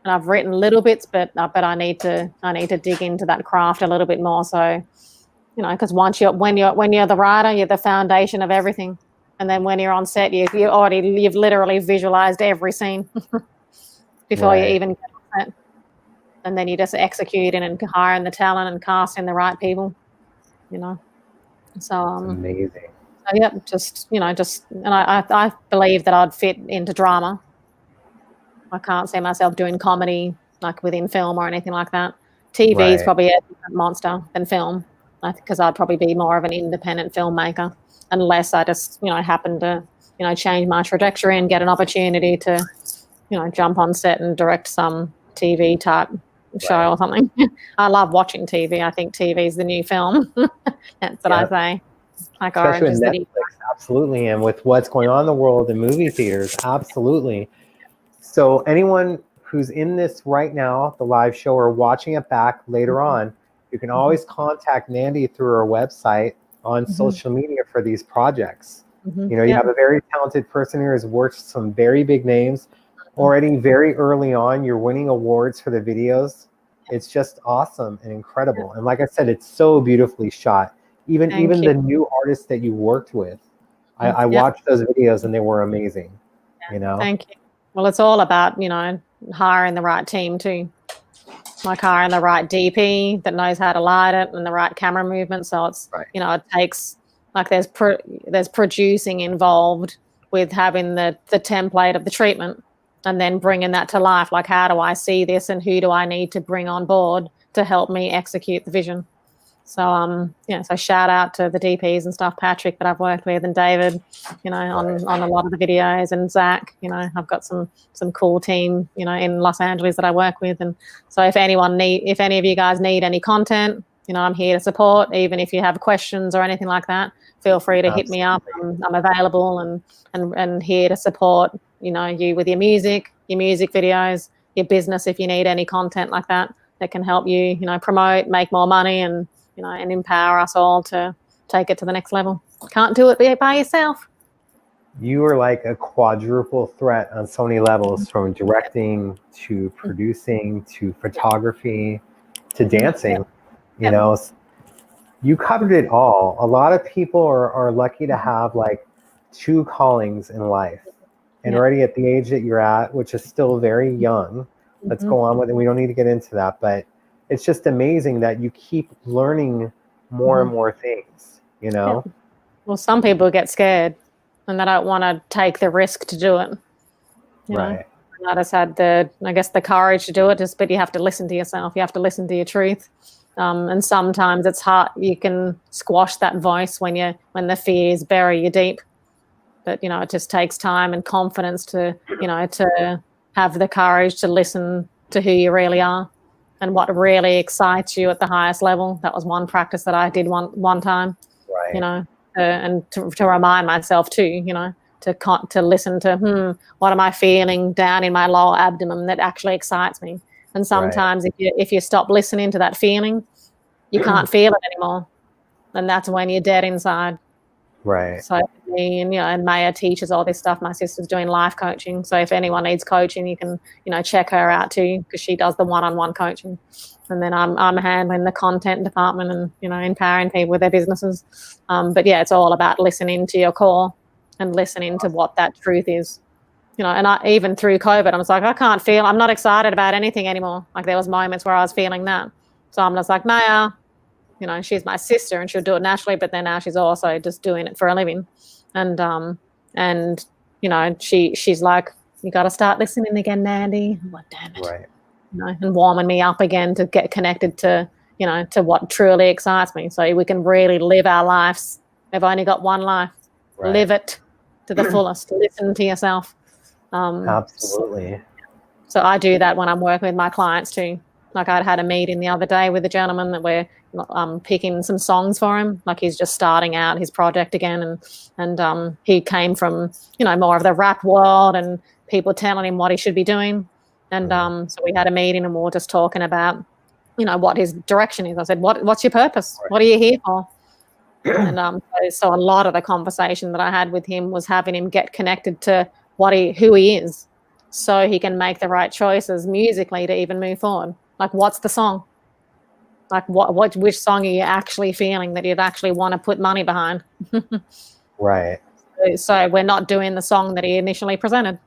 And I've written little bits, but I need to dig into that craft a little bit more. So, because when you're the writer, you're the foundation of everything. And then when you're on set, you've literally visualized every scene before you even get on set. And then you just execute and hiring the talent and casting the right people, So amazing. So, yeah, and I believe that I'd fit into drama. I can't see myself doing comedy like within film or anything like that. TV is probably a different monster than film, because I'd probably be more of an independent filmmaker, unless I just happen to change my trajectory and get an opportunity to jump on set and direct some TV type show or something. I love watching TV. I think TV is the new film. That's what I say. Like especially with Netflix, absolutely, and with what's going on in the world in movie theaters, absolutely. So anyone who's in this right now, the live show, or watching it back later on, you can always contact Nandy through our website on social media for these projects. You have a very talented person here who's worked with some very big names. Already very early on, you're winning awards for the videos. It's just awesome and incredible. And like I said, it's so beautifully shot. Even the new artists that you worked with, I watched those videos and they were amazing. Thank you. Well, it's all about hiring the right team too, like hiring the right DP that knows how to light it and the right camera movement. So it's it takes, like, there's producing involved with having the template of the treatment, and then bringing that to life. Like, how do I see this, and who do I need to bring on board to help me execute the vision? So, so shout out to the DPs and stuff, Patrick, that I've worked with, and David, on a lot of the videos, and Zach, I've got some cool team, in Los Angeles that I work with. And so if any of you guys need any content, I'm here to support. Even if you have questions or anything like that, feel free to hit me up. I'm available and here to support, you with your music videos, your business, if you need any content like that can help you, promote, make more money, and empower us all to take it to the next level. Can't do it by yourself. You are like a quadruple threat on so many levels, from directing to producing to photography to dancing. you covered it all. A lot of people are lucky to have like 2 callings in life. And already at the age that you're at, which is still very young, let's go on with it. We don't need to get into that, but it's just amazing that you keep learning more and more things, you know? Well, some people get scared and they don't want to take the risk to do it. You know? I just had the courage to do it, but you have to listen to yourself. You have to listen to your truth. And sometimes it's hard. You can squash that voice when the fears bury you deep. But, you know, it just takes time and confidence to have the courage to listen to who you really are and what really excites you at the highest level. That was one practice that I did one time, you know, and to remind myself too, you know, to listen to, what am I feeling down in my lower abdomen that actually excites me? And sometimes if you stop listening to that feeling, you can't feel it anymore. And that's when you're dead inside. Right. So me and Maya teaches all this stuff. My sister's doing life coaching. So if anyone needs coaching, you can, check her out too, because she does the one-on-one coaching. And then I'm handling the content department and, empowering people with their businesses. But yeah, it's all about listening to your core and listening to what that truth is. And even through COVID, I was like, I'm not excited about anything anymore. Like there was moments where I was feeling that. So I'm just like, Maya, she's my sister and she'll do it naturally, but then now she's also just doing it for a living. And she's like, you got to start listening again, Nandy. I'm like, damn it. Right. And warming me up again to get connected to, to what truly excites me. So we can really live our lives. We've only got one life. Right. Live it to the fullest. Listen to yourself. Absolutely. So I do that when I'm working with my clients too. Like I had a meeting the other day with a gentleman that we're picking some songs for him. Like he's just starting out his project again, and he came from more of the rap world and people telling him what he should be doing. And so we had a meeting and we were just talking about what his direction is. I said, what's your purpose? Right. What are you here for? And so a lot of the conversation that I had with him was having him get connected to who he is, so he can make the right choices musically to even move forward. Like, what's the song? Like, which song are you actually feeling that you'd actually want to put money behind? Right. So we're not doing the song that he initially presented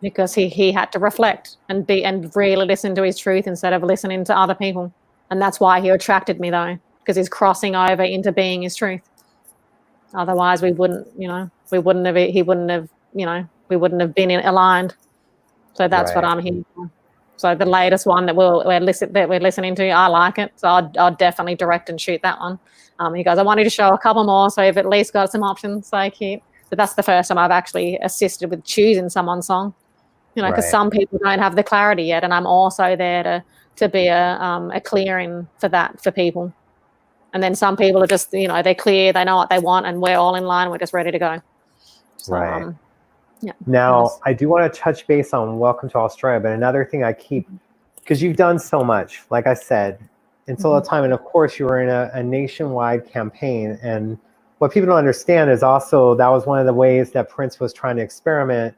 because he had to reflect and really listen to his truth instead of listening to other people. And that's why he attracted me, though, because he's crossing over into being his truth. Otherwise, we wouldn't have been aligned. So that's what I'm here for. So the latest one that we're listening to, I like it. So I'll definitely direct and shoot that one. He goes, I wanted to show a couple more, so you've at least got some options. So cute. But that's the first time I've actually assisted with choosing someone's song. Because some people don't have the clarity yet, and I'm also there to be a clearing for that for people. And then some people are just, they're clear, they know what they want, and we're all in line. We're just ready to go. So, right. Yeah. Now, I do want to touch base on Welcome to Australia, but another thing I keep, because you've done so much, like I said, until the time, and of course you were in a nationwide campaign, and what people don't understand is also that was one of the ways that Prince was trying to experiment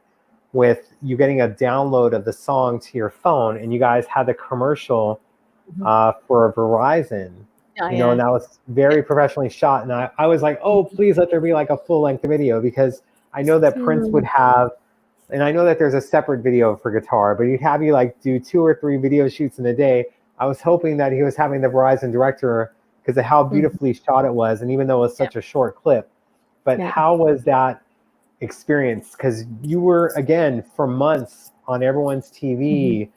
with you getting a download of the song to your phone, and you guys had the commercial for Verizon, and that was very professionally shot, and I was like, oh, please let there be like a full-length video, because I know that Prince would have, and I know that there's a separate video for guitar, but he'd have you like do 2 or 3 video shoots in a day. I was hoping that he was having the Verizon director because of how beautifully shot it was, and even though it was such a short clip. But how was that experience? Because you were, again, for months on everyone's TV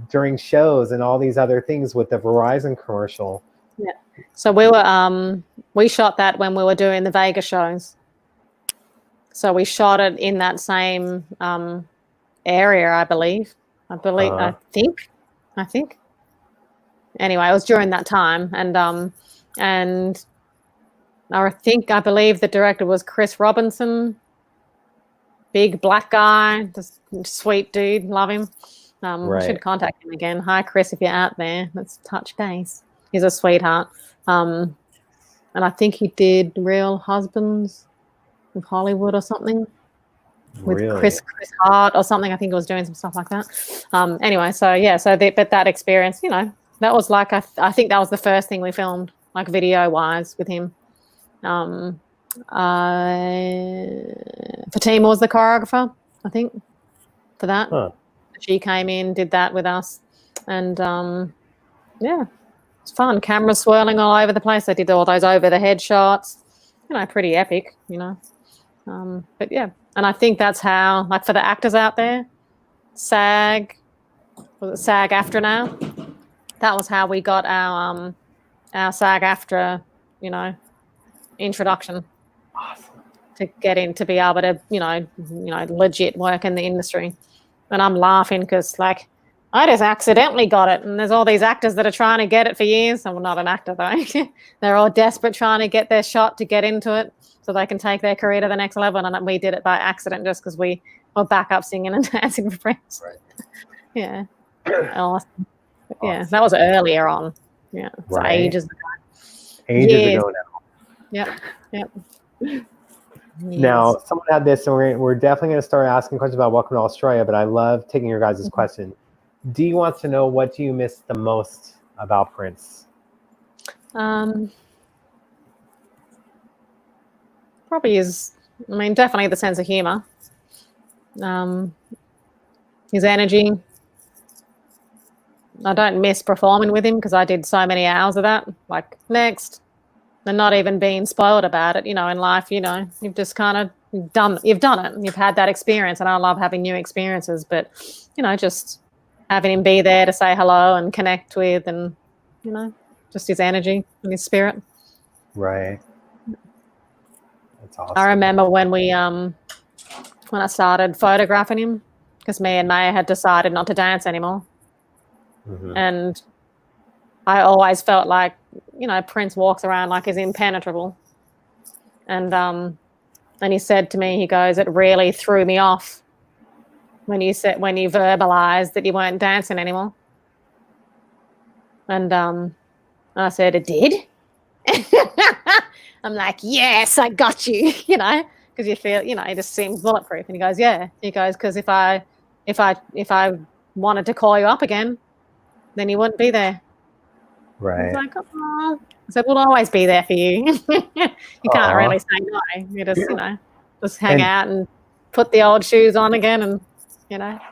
during shows and all these other things with the Verizon commercial. Yeah. So we shot that when we were doing the Vegas shows. So we shot it in that same area, I believe. I think. Anyway, it was during that time, and I believe the director was Chris Robinson, big black guy, just sweet dude, love him. I should contact him again. Hi, Chris, if you're out there, let's touch base. He's a sweetheart, and I think he did Real Husbands of Hollywood or something with Chris Hart or something. I think he was doing some stuff like that. Anyway, but that experience, That was like I think that was the first thing we filmed, like video wise, with him. Fatima was the choreographer, I think, for that. Huh. She came in, did that with us, and yeah, it's fun. Cameras swirling all over the place. I did all those over the head shots. Pretty epic. But yeah, and I think that's how, like, for the actors out there, SAG after now. That was how we got our SAG after, introduction. Awesome. To get in, to be able to, legit work in the industry. And I'm laughing because, like, I just accidentally got it. And there's all these actors that are trying to get it for years. I'm not an actor, though. They're all desperate trying to get their shot to get into it so they can take their career to the next level. And we did it by accident just because we were back up singing and dancing for friends. Right. Yeah. Awesome. But yeah, that was earlier on. Yeah. It's Right. ages ago. Ages ago now. Yep. Now, someone had this, and we're definitely going to start asking questions about Welcome to Australia, but I love taking your guys' question. Dee wants to know, what do you miss the most about Prince? Probably definitely the sense of humor. His energy. I don't miss performing with him because I did so many hours of that. Like, next. And not even being spoiled about it, in life, you've just kind of done it. You've had that experience, and I love having new experiences, but, just having him be there to say hello and connect with, and, just his energy and his spirit. Right. That's awesome. I remember when I started photographing him, because me and Maya had decided not to dance anymore. Mm-hmm. And I always felt like, Prince walks around like he's impenetrable. And he said to me, he goes, it really threw me off when you verbalized that you weren't dancing anymore. And I said, it did? I'm like, yes, I got you, because you feel, it just seems bulletproof. And he goes, yeah. He goes, because if I wanted to call you up again, then you wouldn't be there. Right. I was like, oh. I said, we'll always be there for you. You can't really say no. You just, just hang out and put the old shoes on again and,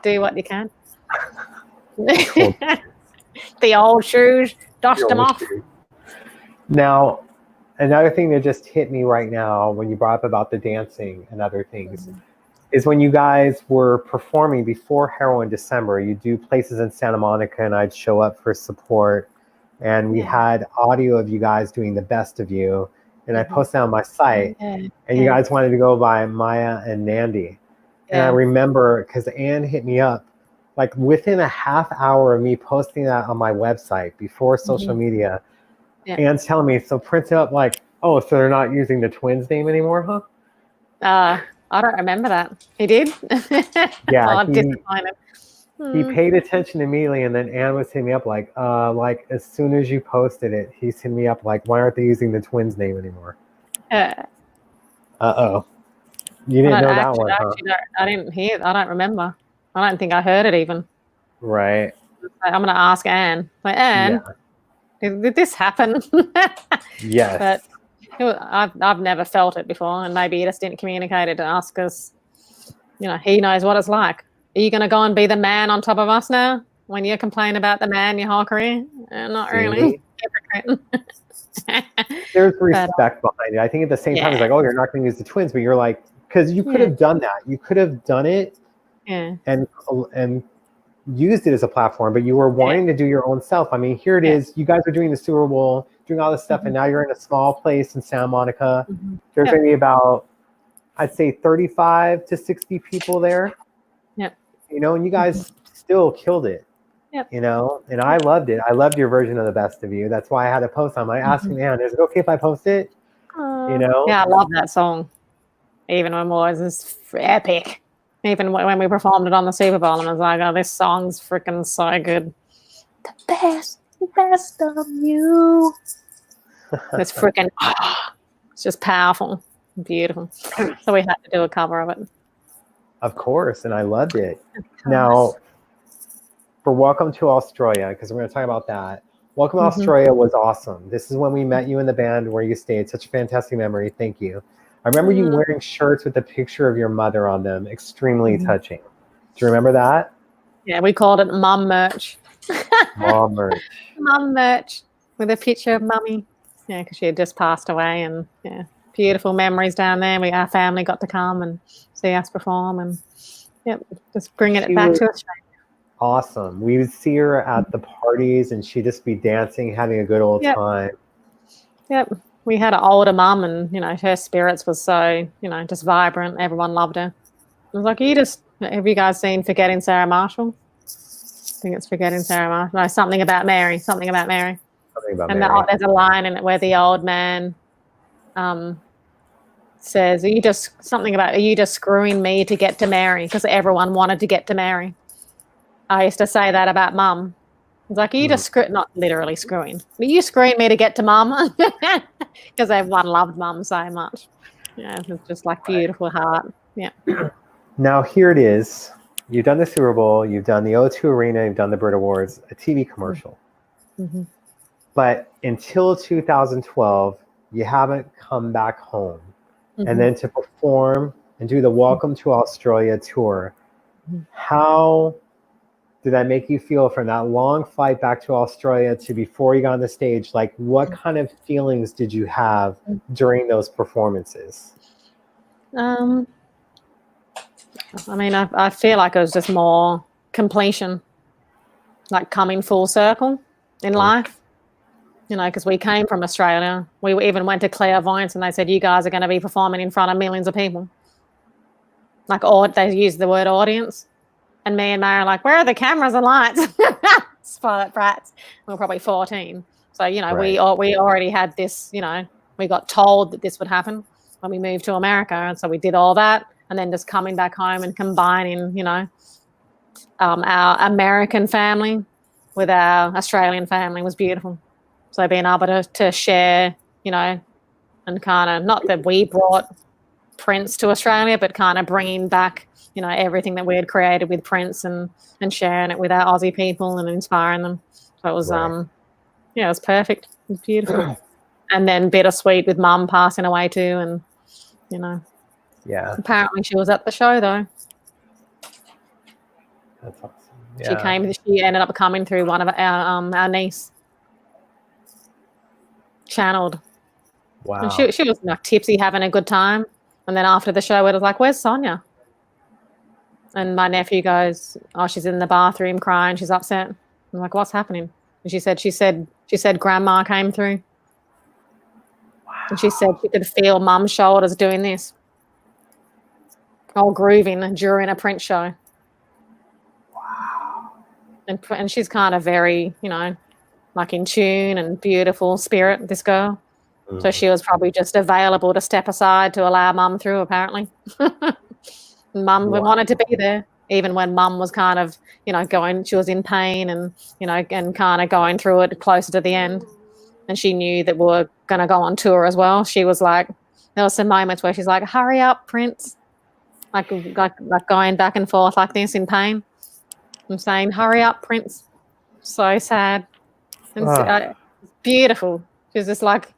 do what you can. The old shoes, dust them off. Now, another thing that just hit me right now when you brought up about the dancing and other things is when you guys were performing before Hero in December, you do places in Santa Monica, and I'd show up for support. And we had audio of you guys doing the best of you. And I posted on my site. And you guys wanted to go by Maya and Nandi. And I remember, because Anne hit me up, like within a half hour of me posting that on my website before social media, Anne's telling me, so print it up like, oh, so they're not using the twins name anymore, huh? I don't remember that. He did? Yeah. I'm disappointed. He paid attention immediately, and then Anne was hitting me up like as soon as you posted it, he's hitting me up like, why aren't they using the twins name anymore? Uh-oh. You didn't know that one, huh? I didn't hear it. I don't remember. I don't think I heard it even. Right. I'm going to ask Anne. Like, Anne, did this happen? Yes. But I've never felt it before, and maybe he just didn't communicate it to us because, he knows what it's like. Are you going to go and be the man on top of us now when you complain about the man your whole career? Not really. There's respect behind it. I think at the same time, it's like, oh, you're not going to use the twins, but you're like, because you could have done that. You could have done it and used it as a platform, but you were wanting to do your own self. I mean, here it is. You guys are doing the Super Bowl, doing all this stuff, and now you're in a small place in Santa Monica. There's going to be about, I'd say, 35 to 60 people there. And you guys still killed it. And I loved it. I loved your version of the best of you. That's why I had to post on. I asked Anne, is it okay if I post it? Yeah, I love that song. Even when it was epic. Even when we performed it on the Super Bowl, and I was like, oh, this song's freaking so good. The best of you. It's freaking, it's just powerful, beautiful. So we had to do a cover of it. Of course, and I loved it. Now, for Welcome to Australia, because we're going to talk about that, Welcome to Australia was awesome. This is when we met you in the band where you stayed. Such a fantastic memory. Thank you. I remember you wearing shirts with a picture of your mother on them. Extremely touching. Do you remember that? Yeah, we called it mum merch. Mom merch. Mum merch with a picture of mummy. Yeah, because she had just passed away, and yeah, beautiful memories down there. Our family got to come and see us perform, and just bringing it back to Australia. Awesome. We would see her at the parties, and she'd just be dancing, having a good old time. Yep. We had an older mum, and her spirits was so just vibrant. Everyone loved her. I was like, have you guys seen Forgetting Sarah Marshall? I think it's Forgetting Sarah Marshall. No, something about Mary. Something about Mary. There's a line in it where the old man says, are you just screwing me to get to Mary? Because everyone wanted to get to Mary. I used to say that about mum. It's like, you just not literally screwing, but you screwing me to get to mum, because everyone loved mum so much. Yeah, it was just like beautiful heart. Yeah. Now here it is. You've done the Super Bowl, you've done the O2 Arena, you've done the Brit Awards, a TV commercial. But until 2012, you haven't come back home. And then to perform and do the Welcome to Australia tour, how did that make you feel from that long flight back to Australia to before you got on the stage? Like, what kind of feelings did you have during those performances? I mean, I feel like it was just more completion, like coming full circle in life. Because we came from Australia. We even went to Clairvoyance, and they said, you guys are going to be performing in front of millions of people. Like, they used the word audience. And me and Mary are like, where are the cameras and lights? Spoiled brats. We were probably 14. So, we already had this, we got told that this would happen when we moved to America. And so we did all that. And then just coming back home and combining, our American family with our Australian family was beautiful. So being able to share, and kind of, not that we brought Prince to Australia, but kind of bringing back, everything that we had created with Prince and sharing it with our Aussie people and inspiring them. So it was, it was perfect. It was beautiful. And then bittersweet with mum passing away too. And, apparently she was at the show though. That's awesome. Yeah. She ended up coming through one of our niece. Channeled. Wow. And she was like tipsy, having a good time. And then after the show, it was like, where's Sonia? And my nephew goes, oh, she's in the bathroom crying. She's upset. I'm like, what's happening? And she said grandma came through. Wow. And she said she could feel mum's shoulders doing this. All grooving during a Prince show. Wow. And she's kind of very, like in tune and beautiful spirit, this girl. So she was probably just available to step aside to allow mum through, apparently. Mum wanted to be there, even when mum was kind of, she was in pain and, and kind of going through it closer to the end. And she knew that we were going to go on tour as well. She was like, there were some moments where she's like, hurry up, Prince. Like going back and forth like this in pain. I'm saying, hurry up, Prince. So sad. And beautiful. She's just like,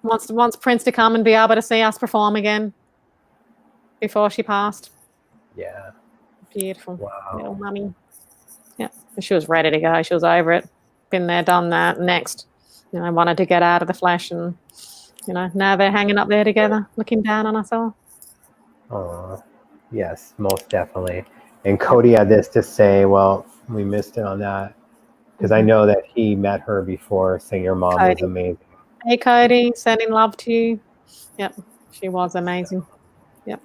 wants Prince to come and be able to see us perform again before she passed. Yeah. Beautiful. Wow. Little mummy. Yeah. And she was ready to go. She was over it. Been there, done that. Next. Wanted to get out of the flesh, and, now they're hanging up there together, looking down on us all. Oh, yes, most definitely. And Cody had this to say, well, we missed it on that, because I know that he met her before, saying your mom was amazing. Hey, Cody, sending love to you. Yep, she was amazing. Yep.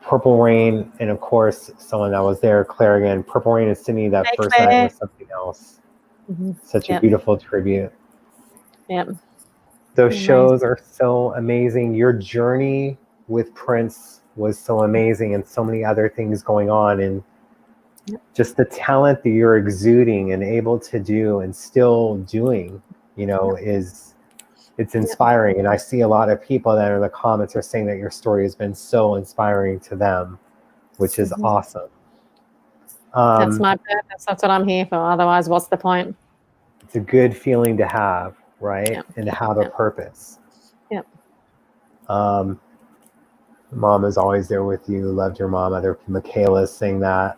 Purple Rain, and of course, someone that was there, Claire again. Purple Rain and Sydney, that first night was something else. Such a beautiful tribute. Yep. Those shows are so amazing. Your journey with Prince was so amazing, and so many other things going on, and just the talent that you're exuding and able to do and still doing, it's inspiring. And I see a lot of people that in the comments are saying that your story has been so inspiring to them, which is awesome. That's my purpose. That's what I'm here for. Otherwise, what's the point? it's a good feeling to have, right? Yeah. And to have a purpose. Yeah. Mom is always there with you. Loved your mom. Other Michaela's saying that.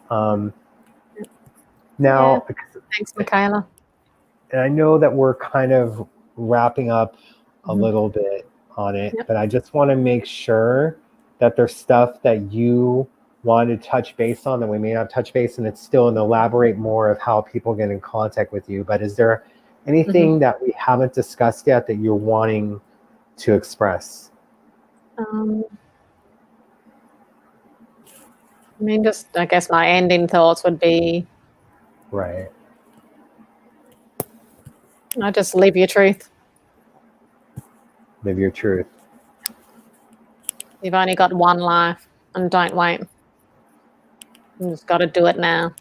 Now, Thanks, Michaela. and I know that we're kind of wrapping up a little bit on it, but I just want to make sure that there's stuff that you want to touch base on that we may not touch base, and it's still an elaborate more of how people get in contact with you. But is there anything that we haven't discussed yet that you're wanting to express? I mean, just I guess my ending thoughts would be, Right. just live your truth. Live your truth. You've only got one life, and don't wait. You just got to do it now.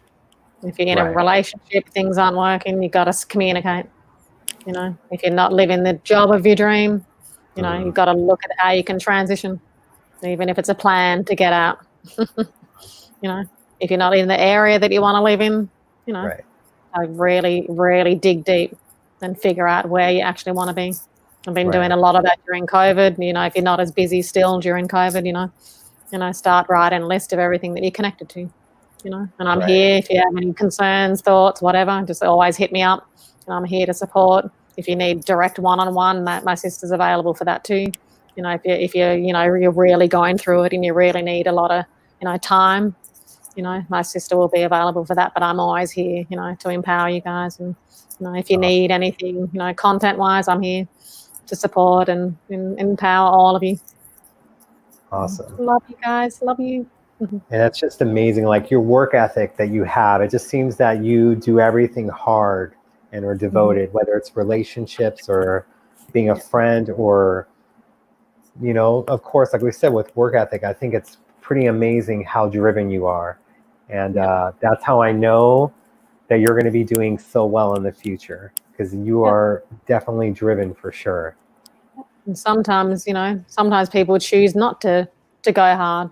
If you're in a relationship, things aren't working, you got to communicate. If you're not living the job of your dream, you've got to look at how you can transition, even if it's a plan to get out. If you're not in the area that you want to live in, I really, really dig deep and figure out where you actually want to be. I've been doing a lot of that during COVID. If you're not as busy still during COVID, start writing a list of everything that you're connected to, and I'm here if you have any concerns, thoughts, whatever, just always hit me up, and I'm here to support. If you need direct one-on-one, my sister's available for that too. If you're really going through it and you really need a lot of, time, my sister will be available for that, but I'm always here, to empower you guys. And, if you need anything, content-wise, I'm here to support and empower all of you. Awesome. Love you guys. Love you. And that's just amazing. Like your work ethic that you have, it just seems that you do everything hard and are devoted, whether it's relationships or being a friend or, of course, like we said, with work ethic, I think it's pretty amazing how driven you are. And that's how I know that you're going to be doing so well in the future, because you are definitely driven for sure. And sometimes people choose not to go hard,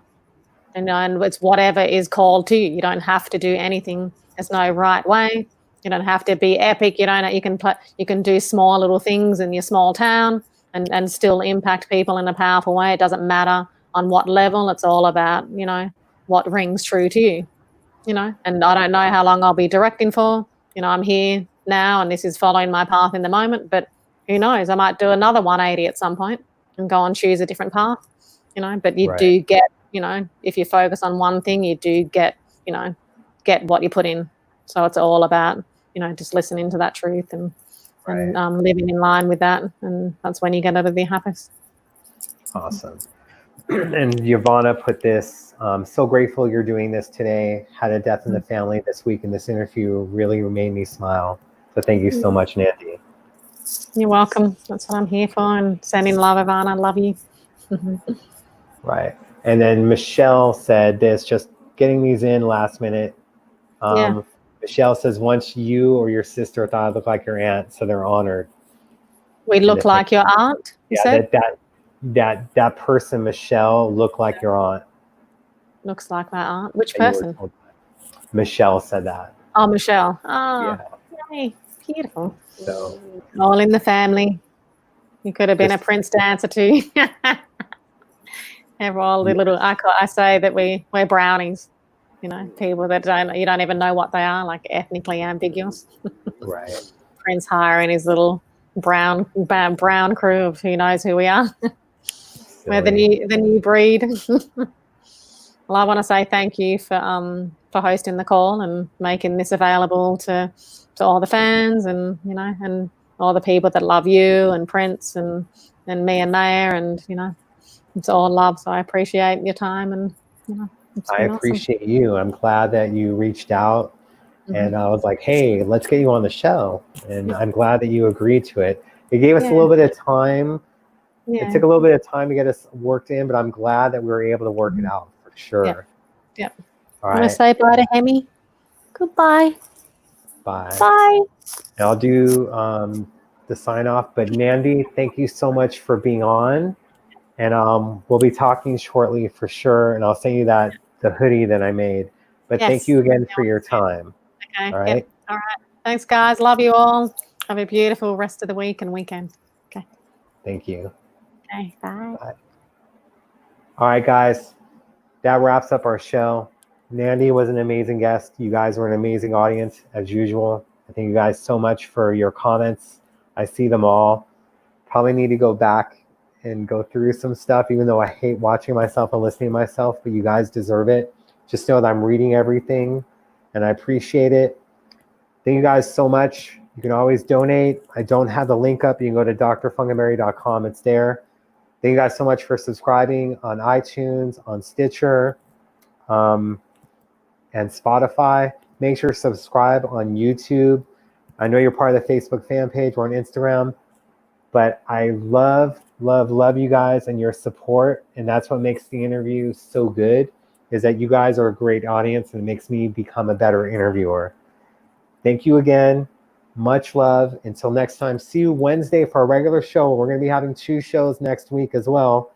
and it's whatever is called to you. You don't have to do anything. There's no right way. You don't have to be epic. You can do small little things in your small town and still impact people in a powerful way. It doesn't matter on what level. It's all about, what rings true to you, and I don't know how long I'll be directing for. I'm here now and this is following my path in the moment, but who knows? I might do another 180 at some point and go and choose a different path, but you do get, if you focus on one thing, you do get what you put in. So it's all about, just listening to that truth and living in line with that. And that's when you get to the happiest. Awesome. And Yvonne put this, so grateful you're doing this today. Had a death in the family this week, and this interview really made me smile. So thank you so much, Nandy. You're welcome. That's what I'm here for. And sending love, Ivana. I love you. Right. And then Michelle said this, just getting these in last minute. Michelle says, once you or your sister thought I looked like your aunt, so they're honored. We look like your aunt? You said? That person, Michelle, looked like your aunt. Looks like my aunt. Which person? Michelle said that. Oh, Michelle. Oh, yay. Beautiful. So, all in the family. You could have been a Prince dancer too. All the little. I say that we're brownies. People that you don't even know what they are, like ethnically ambiguous. Right. Prince hiring his little brown crew of who knows who we are. We're the new breed. Well, I want to say thank you for hosting the call and making this available to all the fans and and all the people that love you and Prince and me and Maya, and it's all love. So I appreciate your time and I appreciate you. I'm glad that you reached out and I was like, hey, let's get you on the show. And I'm glad that you agreed to it. It gave us a little bit of time. It took a little bit of time to get us worked in, but I'm glad that we were able to work it out for sure. Yep. All right. Want to say bye to Hemi? Goodbye. Bye. Bye. And I'll do the sign off, but Mandy, thank you so much for being on. And we'll be talking shortly for sure. And I'll send you the hoodie that I made. But thank you again for your time. Okay. All right. All right. Thanks, guys. Love you all. Have a beautiful rest of the week and weekend. Okay. Thank you. Okay. Bye. Bye. All right, guys. That wraps up our show. Nandy was an amazing guest. You guys were an amazing audience, as usual. I thank you guys so much for your comments. I see them all. Probably need to go back and go through some stuff, even though I hate watching myself and listening to myself, but you guys deserve it. Just know that I'm reading everything, and I appreciate it. Thank you guys so much. You can always donate. I don't have the link up. You can go to drfunkandmary.com. It's there. Thank you guys so much for subscribing on iTunes, on Stitcher, and Spotify. Make sure to subscribe on YouTube. I know you're part of the Facebook fan page or on Instagram, but I love you guys and your support. And that's what makes the interview so good, is that you guys are a great audience and it makes me become a better interviewer. Thank you again. Much love. Until next time, see you Wednesday for a regular show. We're going to be having 2 shows next week as well,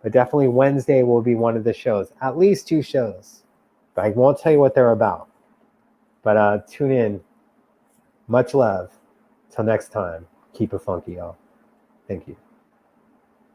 but definitely Wednesday will be one of the shows, at least 2 shows, but I won't tell you what they're about. But tune in. Much love. Till next time, keep it funky, y'all. Thank you.